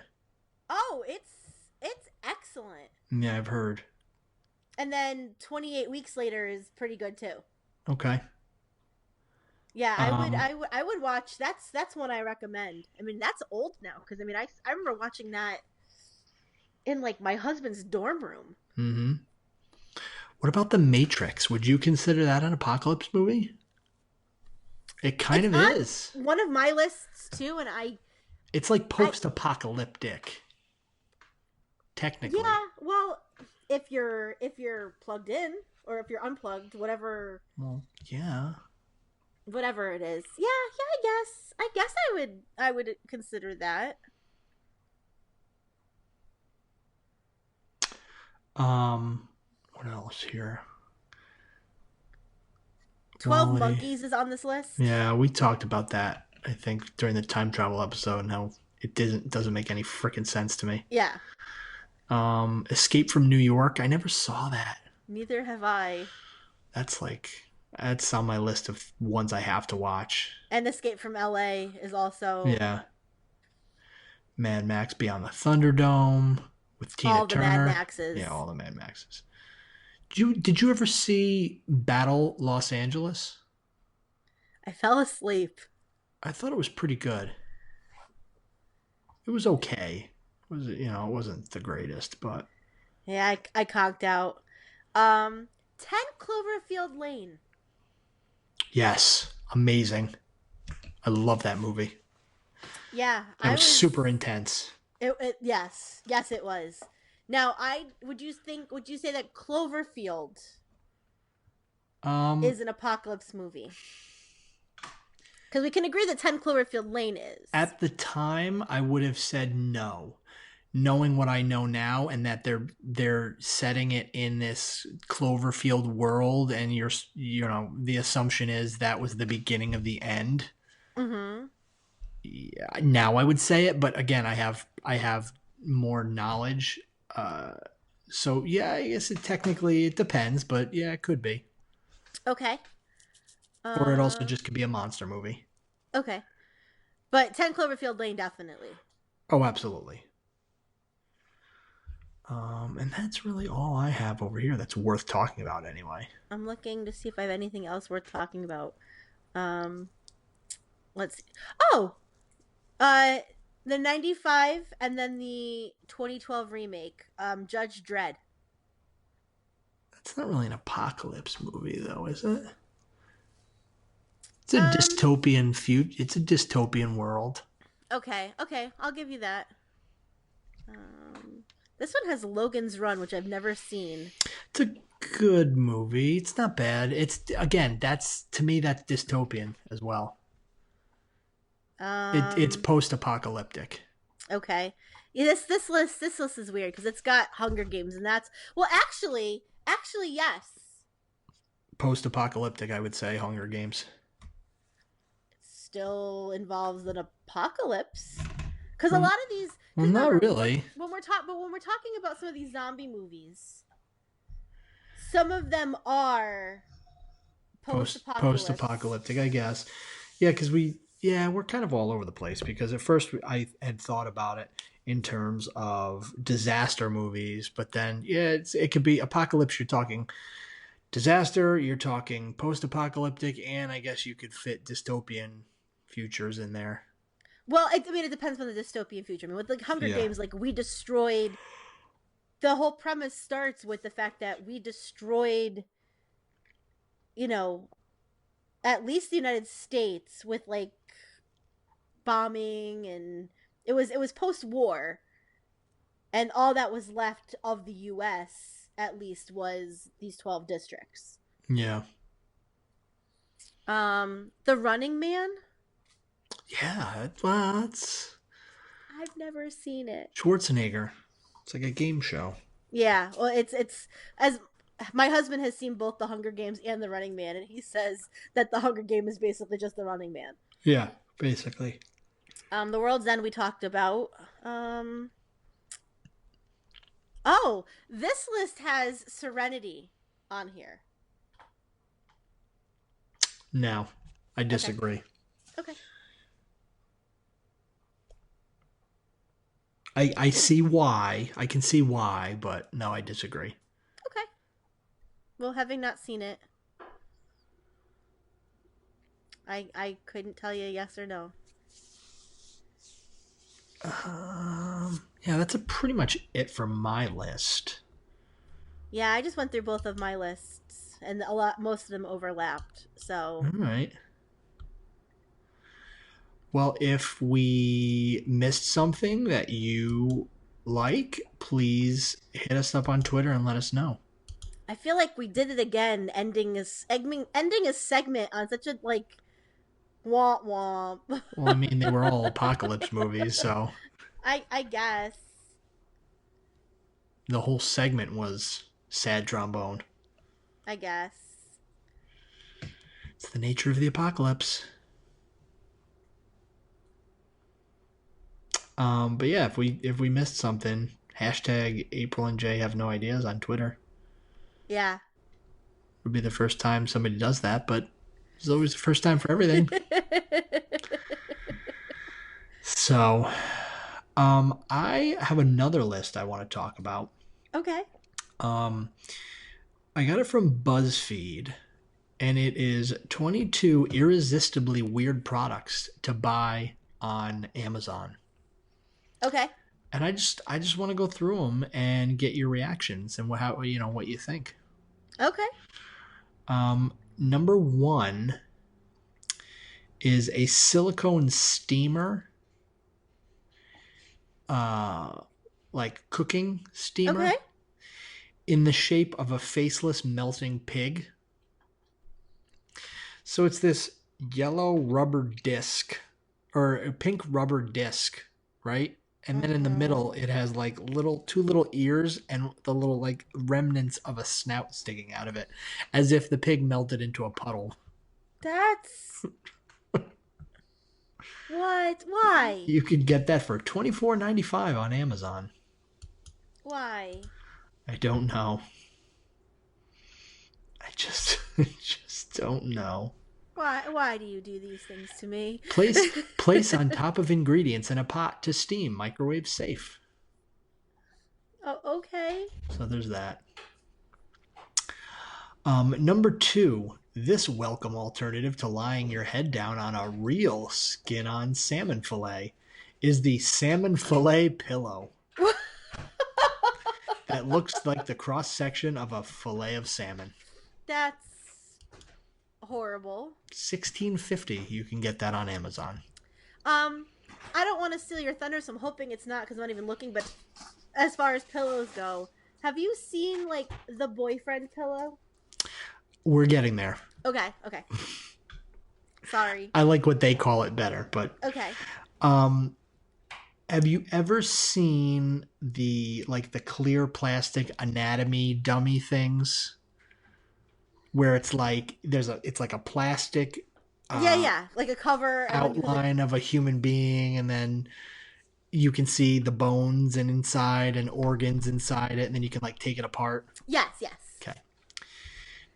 Oh, it's excellent. Yeah, I've heard. And then 28 Weeks Later is pretty good too. Okay. Yeah, I would watch. That's one I recommend. I mean, that's old now because I mean, I remember watching that in like my husband's dorm room. Mm-hmm. What about The Matrix? Would you consider that an apocalypse movie? It kind of is. One of my lists too, and It's like post-apocalyptic. Technically. yeah. Well, if you're plugged in or if you're unplugged, whatever Well, yeah. it is. Yeah, I guess I would consider that. What else here? 12 Wall-E. Monkeys is on this list. Yeah, we talked about that, I think, during the time travel episode and how it doesn't make any freaking sense to me. Yeah. Escape from New York. I never saw that. Neither have I. That's on my list of ones I have to watch. And Escape from LA is also Yeah. Mad Max Beyond the Thunderdome with Tina all the Turner. Mad Maxes. Yeah, all the Mad Maxes. Did you ever see Battle Los Angeles? I fell asleep. I thought it was pretty good. It was okay. It wasn't the greatest, but Yeah, I conked out. 10 Cloverfield Lane. yes, amazing. I love that movie. Yeah, It was super intense. Yes, it was. Now, would you say that Cloverfield is an apocalypse movie? Because we can agree that 10 Cloverfield Lane is. At the time, I would have said no, knowing what I know now, and that they're setting it in this Cloverfield world, and the assumption is that was the beginning of the end. Mm-hmm. Yeah, now I would say it, but again, I have more knowledge. So yeah, I guess it depends, but yeah, it could be. Okay. Or it also just could be a monster movie. Okay. But 10 Cloverfield Lane, definitely. Oh, absolutely. And that's really all I have over here that's worth talking about anyway. I'm looking to see if I have anything else worth talking about. Let's see. Oh! The 95 and then the 2012 remake, Judge Dredd. That's not really an apocalypse movie, though, is it? It's a dystopian It's a dystopian world. Okay, I'll give you that. This one has Logan's Run, which I've never seen. It's a good movie. It's not bad. To me, that's dystopian as well. It's post-apocalyptic. Okay. Yeah, this list is weird because it's got Hunger Games, and that's actually yes. Post-apocalyptic, I would say. Hunger Games Still involves an apocalypse because a lot of these. Well, not really. When we're talking about some of these zombie movies, some of them are post-apocalyptic, I guess. Yeah, because we're kind of all over the place because at first I had thought about it in terms of disaster movies, but then it could be apocalypse. You're talking disaster, you're talking post-apocalyptic, and I guess you could fit dystopian futures in there. Well, it depends on the dystopian future. I mean, with like Hunger Games, like we destroyed. The whole premise starts with the fact that we destroyed, at least the United States with like bombing, and it was post-war, and all that was left of the U.S. at least was these 12 districts. Yeah. The Running Man. Yeah, it's I've never seen it. Schwarzenegger. It's like a game show. Yeah, well, it's as my husband has seen both The Hunger Games and The Running Man, and he says that The Hunger Game is basically just The Running Man. Yeah, basically. The World's End we talked about. Oh, this list has Serenity on here. No, I disagree. Okay. I see why. I can see why, but no, I disagree. Okay. Well, having not seen it, I couldn't tell you yes or no. Yeah, that's pretty much it for my list. Yeah, I just went through both of my lists, and most of them overlapped. So. All right. Well, if we missed something that you like, please hit us up on Twitter and let us know. I feel like we did it again, ending a segment on such a womp womp. Well, I mean, they were all apocalypse movies, so I guess. the whole segment was sad trombone. I guess. It's the nature of the apocalypse. But yeah, if we missed something, hashtag April and Jay have no ideas on Twitter. Yeah. Would be the first time somebody does that, but it's always the first time for everything. So, I have another list I want to talk about. Okay. I got it from BuzzFeed, and it is 22 irresistibly weird products to buy on Amazon. Okay. And I just want to go through them and get your reactions and what you think. Okay. Number 1 is a silicone steamer, like cooking steamer, Okay. in the shape of a faceless melting pig. So it's this yellow rubber disc, or a pink rubber disc, right? And then in the middle, it has like two little ears and the little like remnants of a snout sticking out of it, as if the pig melted into a puddle. That's what? Why? You could get that for $24.95 on Amazon. Why? I don't know. I just don't know. Why do you do these things to me? Place on top of ingredients in a pot to steam, microwave safe. Oh, okay. So there's that. Number 2, this welcome alternative to lying your head down on a real skin-on salmon fillet is the salmon fillet pillow. That looks like the cross-section of a fillet of salmon. That's horrible. $16.50. You can get that on Amazon. I don't want to steal your thunder, so I'm hoping it's not because I'm not even looking. But as far as pillows go, have you seen like the boyfriend pillow? We're getting there. Okay. Sorry. I like what they call it better, but okay. Have you ever seen the clear plastic anatomy dummy things? Where it's like it's like a plastic yeah, like a cover outline of a human being, and then you can see the bones and inside and organs inside it, and then you can like take it apart. Yes. Okay.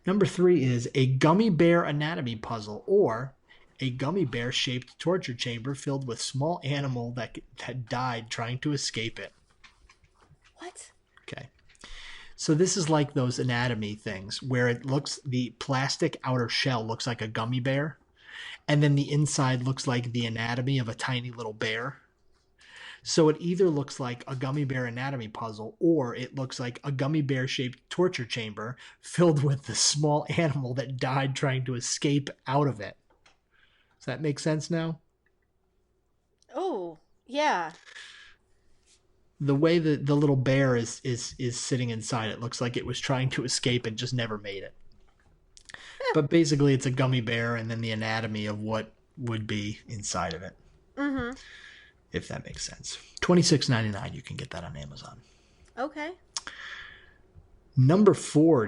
Number 3 is a gummy bear anatomy puzzle, or a gummy bear shaped torture chamber filled with small animal that died trying to escape it. What? Okay. So this is like those anatomy things where the plastic outer shell looks like a gummy bear, and then the inside looks like the anatomy of a tiny little bear. So it either looks like a gummy bear anatomy puzzle, or it looks like a gummy bear shaped torture chamber filled with the small animal that died trying to escape out of it. Does that make sense now? Oh, yeah. The way that the little bear is sitting inside it looks like it was trying to escape and just never made it. But basically it's a gummy bear and then the anatomy of what would be inside of it. Mm-hmm. If that makes sense. $26.99. You can get that on Amazon. Okay. Number 4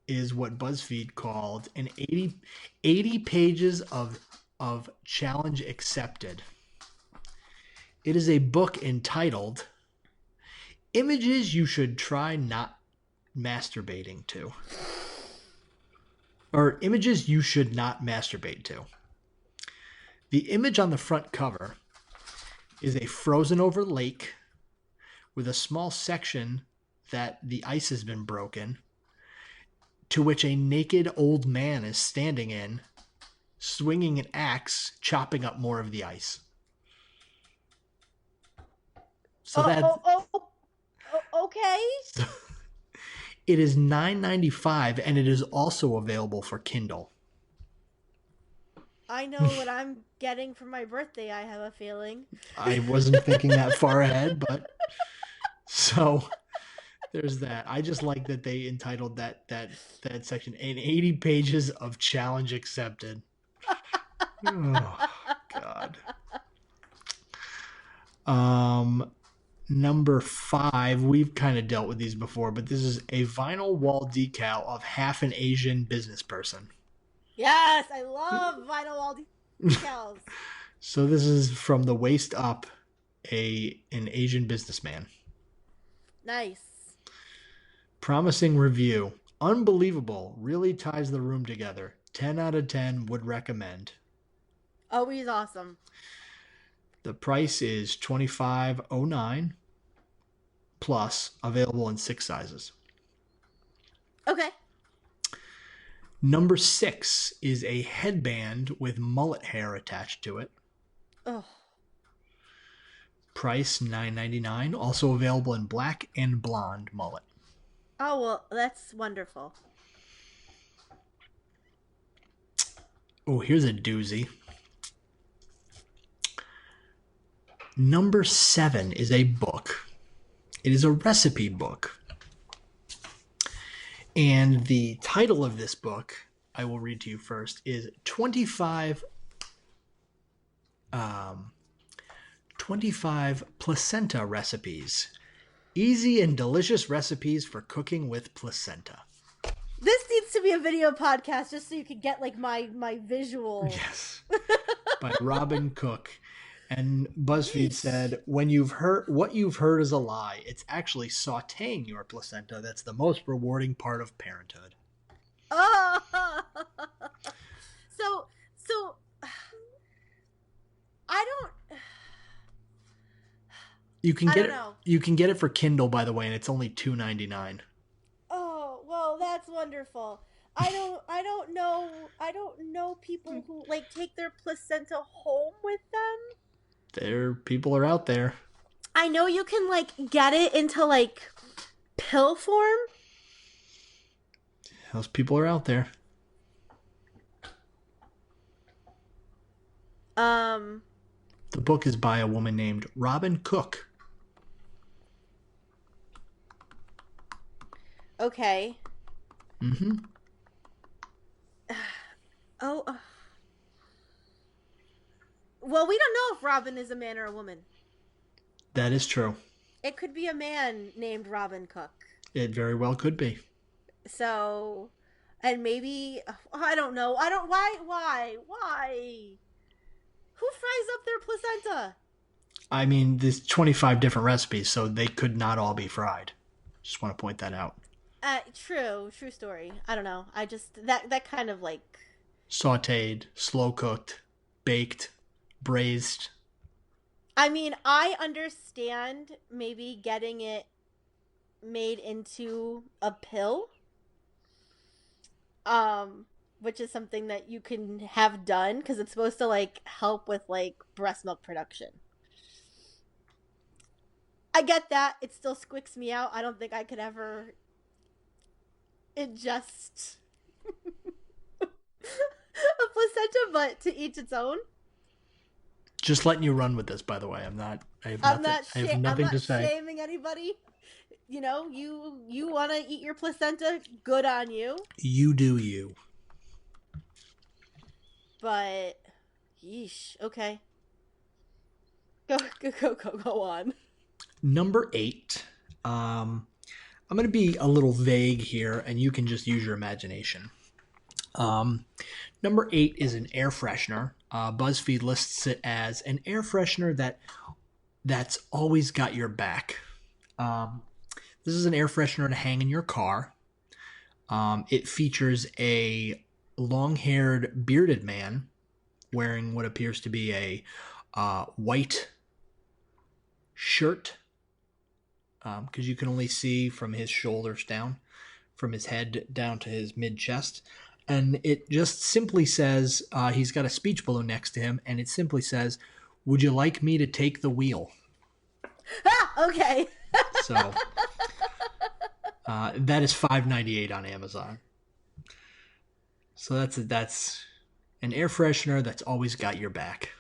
is what BuzzFeed called an 80 pages of of Challenge Accepted. It is a book entitled Images You Should Try Not Masturbating To. Or Images You Should Not Masturbate To. The image on the front cover is a frozen over lake with a small section that the ice has been broken, to which a naked old man is standing in, swinging an axe, chopping up more of the ice. So okay. It is $9.95, and it is also available for Kindle. I know what I'm getting for my birthday, I have a feeling. I wasn't thinking that far ahead, but so there's that. I just like that they entitled that section in 80 pages of Challenge Accepted. Oh, God. Number 5, we've kind of dealt with these before, but this is a vinyl wall decal of half an Asian business person. Yes, I love vinyl wall decals. So this is from the waist up, an Asian businessman. Nice. Promising review. Unbelievable. Really ties the room together. 10 out of 10 would recommend. Oh, he's awesome. The price is $25.09 plus, available in 6 sizes. Okay. Number 6 is a headband with mullet hair attached to it. Oh. Price $9.99, also available in black and blonde mullet. Oh, well, that's wonderful. Oh, here's a doozy. Number 7 is a book. It is a recipe book. And the title of this book, I will read to you first, is 25 placenta recipes. Easy and delicious recipes for cooking with placenta. This needs to be a video podcast just so you can get like my visual. Yes. By Robin Cook. And BuzzFeed said, what you've heard is a lie. It's actually sautéing your placenta that's the most rewarding part of parenthood. Oh. So I don't. You can get it. Know. You can get it for Kindle, by the way, and it's only $2.99. Oh, well, that's wonderful. I don't know people who like take their placenta home with them. People are out there. I know you can like get it into like pill form. Those people are out there. The book is by a woman named Robin Cook. Okay. Mm-hmm. Oh. Well, we don't know if Robin is a man or a woman. That is true. It could be a man named Robin Cook. It very well could be. So, and maybe, I don't know. Why? Who fries up their placenta? I mean, there's 25 different recipes, so they could not all be fried. Just want to point that out. True story. I don't know. I just, that kind of like... Sautéed, slow cooked, baked, braised. I mean, I understand maybe getting it made into a pill. Which is something that you can have done because it's supposed to like help with like breast milk production. I get that. It still squicks me out. I don't think I could ever ingest a placenta, but to each its own. Just letting you run with this, by the way. I have nothing to say. I'm not shaming anybody. You know, you want to eat your placenta, good on you. You do you. But, yeesh, okay. Go on. Number 8. I'm going to be a little vague here, and you can just use your imagination. Number 8 is an air freshener. BuzzFeed lists it as an air freshener that's always got your back. This is an air freshener to hang in your car. It features a long-haired bearded man wearing what appears to be a white shirt, because you can only see from his shoulders down, from his head down to his mid-chest. And it just simply says, he's got a speech balloon next to him, and it simply says, "Would you like me to take the wheel?" Okay. So that is $5.98 on Amazon. So that's an air freshener that's always got your back.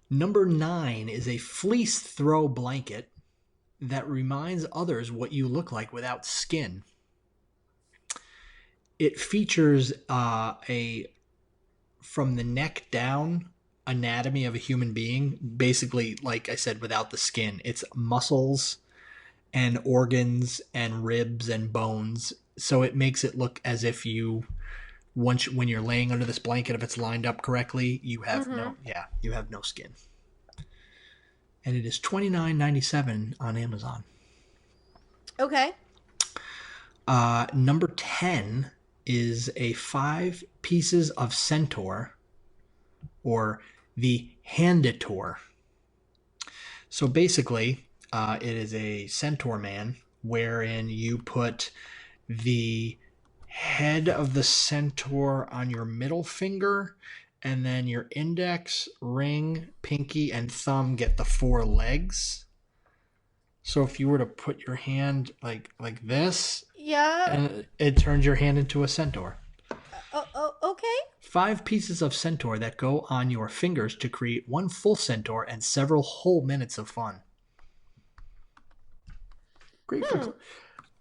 Number 9 is a fleece throw blanket that reminds others what you look like without skin. It features a from the neck down anatomy of a human being, basically, like I said, without the skin. It's muscles and organs and ribs and bones. So it makes it look as if you, when you're laying under this blanket, if it's lined up correctly, you have you have no skin. And it is $29.97 on Amazon. Okay. Number 10 is a 5 pieces of Centaur, or the Handitor. So basically, it is a Centaur man wherein you put the head of the Centaur on your middle finger, and then your index, ring, pinky, and thumb get the 4 legs. So if you were to put your hand like this, and it turns your hand into a centaur. Okay. 5 pieces of Centaur that go on your fingers to create 1 full Centaur and several whole minutes of fun. Great for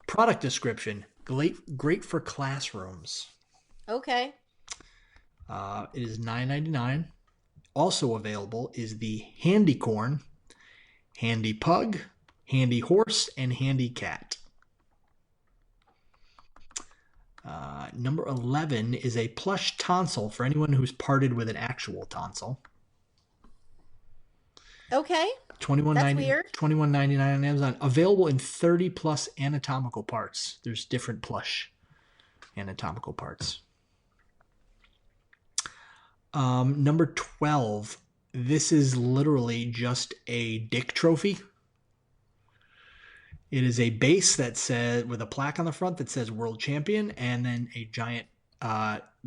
product description. Great for classrooms. Okay. It is $9.99. Also available is the Handy Corn, Handy Pug, Handy Horse, and Handy Cat. Number 11 is a plush tonsil for anyone who's parted with an actual tonsil. Okay. That's weird. $21.99 on Amazon. Available in 30 plus anatomical parts. There's different plush anatomical parts. Number 12. This is literally just a dick trophy. It is a base that says, with a plaque on the front that says World Champion, and then a giant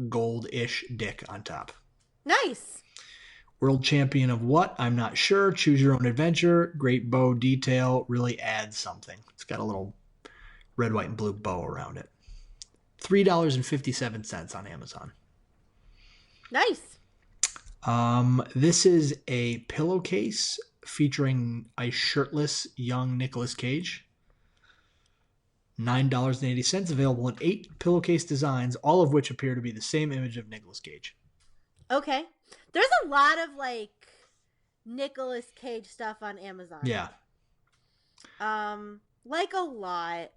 gold-ish dick on top. Nice. World Champion of what? I'm not sure. Choose your own adventure. Great bow detail. Really adds something. It's got a little red, white, and blue bow around it. $3.57 on Amazon. Nice. This is a pillowcase featuring a shirtless young Nicolas Cage. $9.80, available in 8 pillowcase designs, all of which appear to be the same image of Nicolas Cage. Okay. There's a lot of Nicolas Cage stuff on Amazon. Yeah. Like a lot.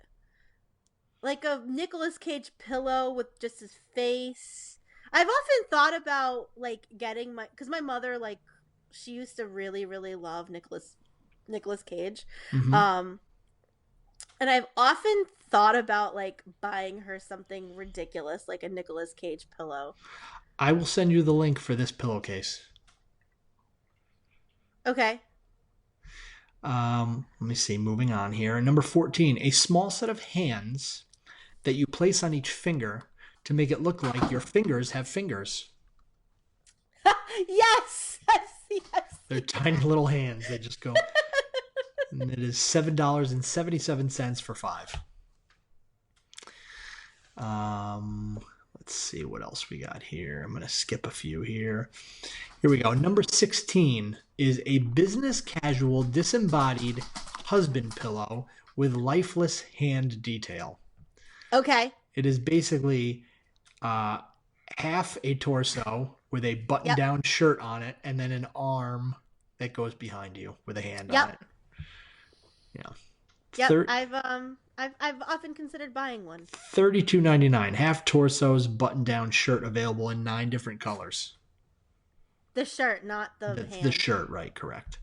Like a Nicolas Cage pillow with just his face. I've often thought about getting because my mother she used to really, really love Nicolas Cage. Mm-hmm. And I've often thought about buying her something ridiculous like a Nicolas Cage pillow. I will send you the link for this pillowcase. Okay. Let me see. Moving on here. Number 14, a small set of hands that you place on each finger to make it look like your fingers have fingers. Yes. They're tiny little hands. They just go. And it is $7.77 for 5. Let's see what else we got here. I'm going to skip a few here. Here we go. Number 16 is a business casual disembodied husband pillow with lifeless hand detail. Okay. It is basically half a torso with a button-down shirt on it, and then an arm that goes behind you with a hand on it. Yeah. Yep, Thir- I've often considered buying one. $32.99. Half torsos button down shirt available in 9 different colors. The shirt, not the That's hand. the shirt, right? Correct.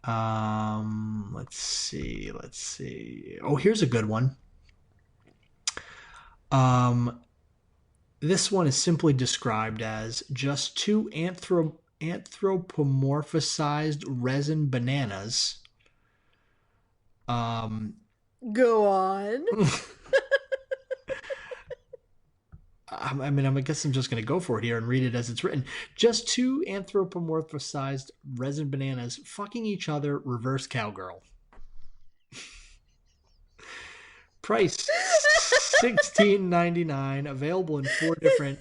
Let's see. Oh, here's a good one. This one is simply described as just 2 anthropomorphized resin bananas. Go on. I mean, I guess I'm just going to go for it here and read it as it's written. Just 2 anthropomorphized resin bananas fucking each other, reverse cowgirl. Price $16.99. Available in 4 different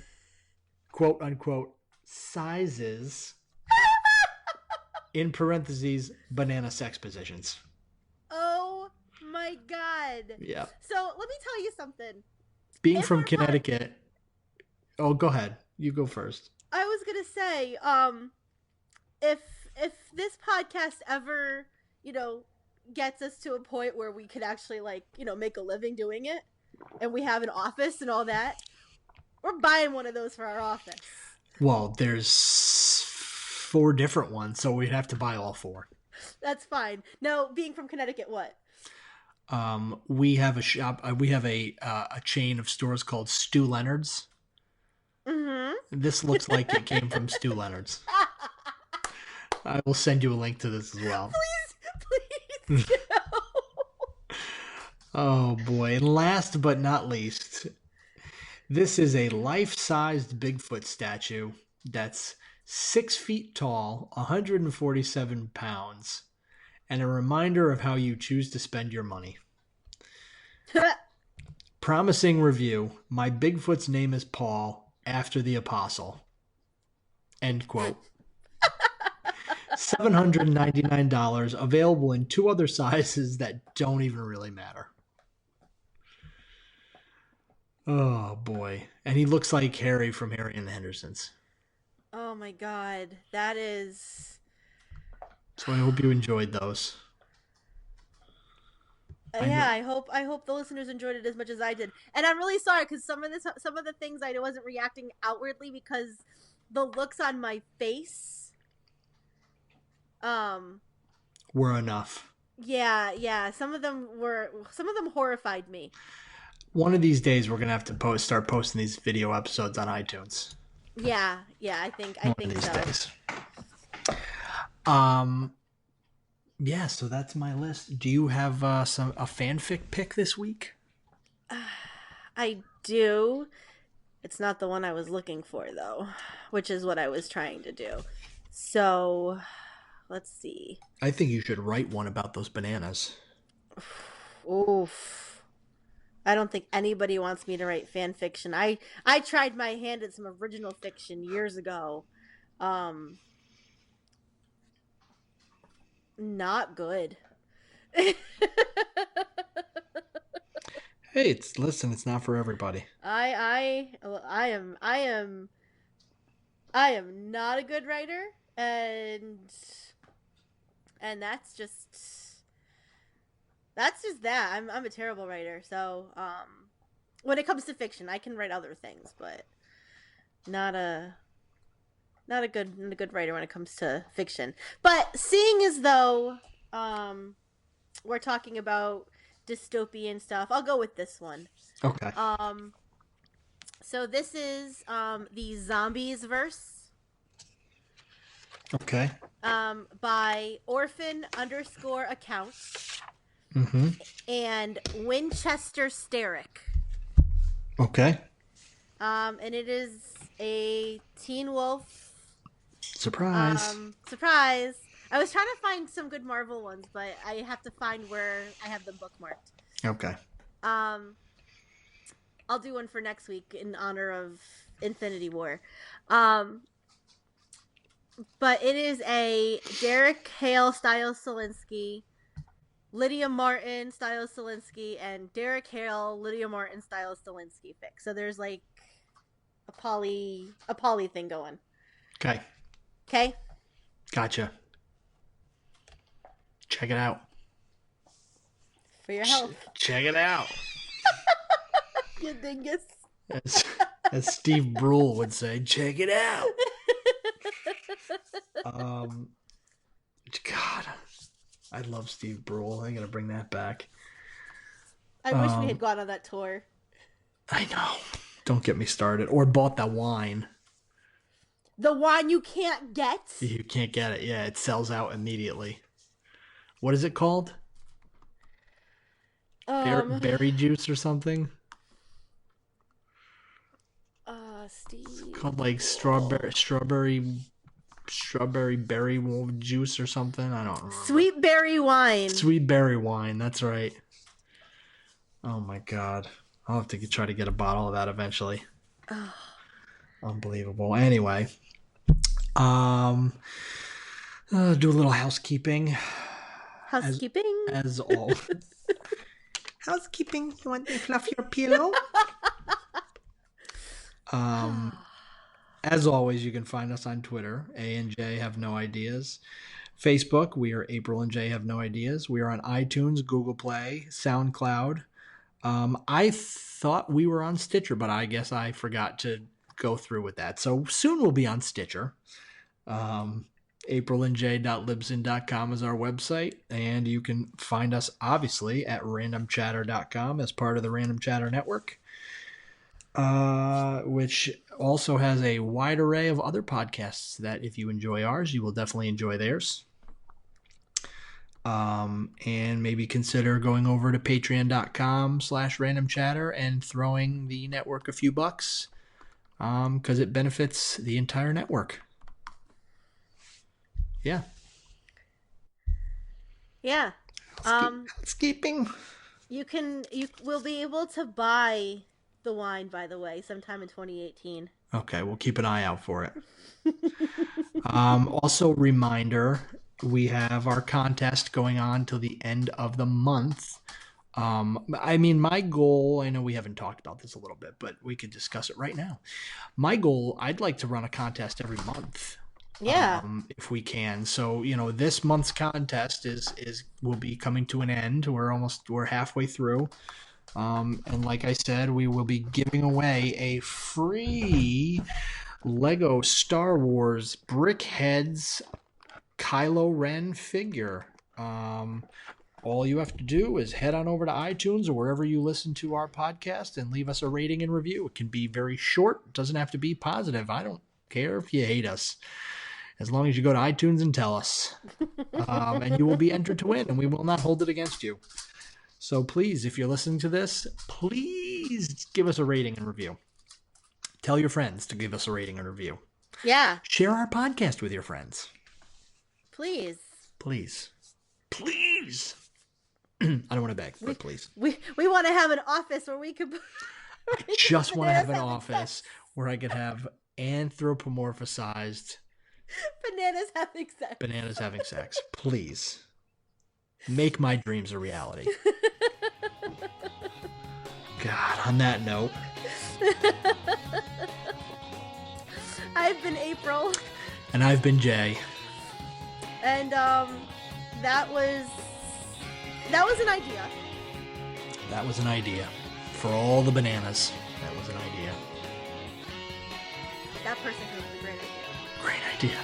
quote unquote sizes. In parentheses, banana sex positions. Oh my god. Yeah. So let me tell you something. Being from Connecticut. Oh, go ahead. You go first. I was gonna say, if this podcast ever, gets us to a point where we could actually make a living doing it, and we have an office and all that, we're buying one of those for our office. Well, there's 4 different ones, so we'd have to buy all 4. That's fine. No, being from Connecticut, what? We have a shop. We have a chain of stores called Stu Leonard's. Mm-hmm. This looks like it came from Stu Leonard's. I will send you a link to this as well. Please. Oh boy! And last but not least, this is a life-sized Bigfoot statue that's 6 feet tall, 147 pounds, and a reminder of how you choose to spend your money. Promising review. My Bigfoot's name is Paul, after the apostle. End quote. $799, available in 2 other sizes that don't even really matter. Oh boy. And he looks like Harry from Harry and the Hendersons. Oh my god. That is... So I hope you enjoyed those. Yeah, I hope the listeners enjoyed it as much as I did. And I'm really sorry because some of the things I wasn't reacting outwardly because the looks on my face were enough. Yeah, some of them horrified me. One of these days we're going to have to start posting these video episodes on iTunes. Yeah, I think so. Days. Yeah, so that's my list. Do you have a fanfic pick this week? I do. It's not the one I was looking for though, which is what I was trying to do. So, let's see. I think you should write one about those bananas. Oof. I don't think anybody wants me to write fan fiction. I tried my hand at some original fiction years ago. Not good. Hey, it's not for everybody. I am not a good writer, and that's just that. I'm a terrible writer. So, when it comes to fiction, I can write other things, but not a good writer when it comes to fiction. But seeing as though we're talking about dystopian stuff, I'll go with this one. Okay. So this is the Zombies verse. Okay. By orphan_account. Mm-hmm. And Winchester Steric. Okay. And it is a Teen Wolf. Surprise. Surprise. I was trying to find some good Marvel ones, but I have to find where I have them bookmarked. Okay. I'll do one for next week in honor of Infinity War. But it is a Derek Hale style Selinsky, Lydia Martin style Selinsky, and Derek Hale, Lydia Martin style Selinsky fic. So there's like a poly thing going. Okay. Okay? Gotcha. Check it out. For your health. Check it out. You dingus. As Steve Brule would say, check it out. God, I love Steve Brule. I gotta bring that back. I wish we had gone on that tour. I know. Don't get me started. Or bought the wine. The wine you can't get? You can't get it. Yeah, it sells out immediately. What is it called? Berry juice or something? Steve. It's called like strawberry berry juice or something. I don't remember. Sweet berry wine. Sweet berry wine. That's right. Oh my God. I'll have to try to get a bottle of that eventually. Oh. Unbelievable. Anyway, do a little housekeeping. Housekeeping? As all. Housekeeping. You want to fluff your pillow? As always, you can find us on Twitter. A and J have no ideas. Facebook, we are April and J have no ideas. We are on iTunes, Google Play, SoundCloud. I thought we were on Stitcher, but I guess I forgot to go through with that. So soon we'll be on Stitcher. AprilandJ.Libsyn.com is our website, and you can find us obviously at randomchatter.com as part of the Random Chatter Network, which also has a wide array of other podcasts that if you enjoy ours, you will definitely enjoy theirs. And maybe consider going over to patreon.com/randomchatter and throwing the network a few bucks, because it benefits the entire network. Yeah. Yeah. Housekeeping. You will be able to buy the wine, by the way, sometime in 2018. Okay, we'll keep an eye out for it. Also, reminder, we have our contest going on till the end of the month. I mean, my goal, I know we haven't talked about this a little bit, but we could discuss it right now. My goal, I'd like to run a contest every month. Yeah. If we can. So, this month's contest will be coming to an end. We're halfway through. And like I said, we will be giving away a free Lego Star Wars BrickHeadz Kylo Ren figure. All you have to do is head on over to iTunes or wherever you listen to our podcast and leave us a rating and review. It can be very short. It doesn't have to be positive. I don't care if you hate us, as long as you go to iTunes and tell us. And you will be entered to win, and we will not hold it against you. So please, if you're listening to this, please give us a rating and review. Tell your friends to give us a rating and review. Yeah. Share our podcast with your friends. Please. Please. Please. I don't want to beg, but please. We want to have an office where we could... I just want to have an office where I could have anthropomorphized... Bananas having sex. Please. Make my dreams a reality. God, on that note. I've been April. And I've been Jay. And that was an idea. That was an idea. For all the bananas, that was an idea. That person has a great idea. Great idea.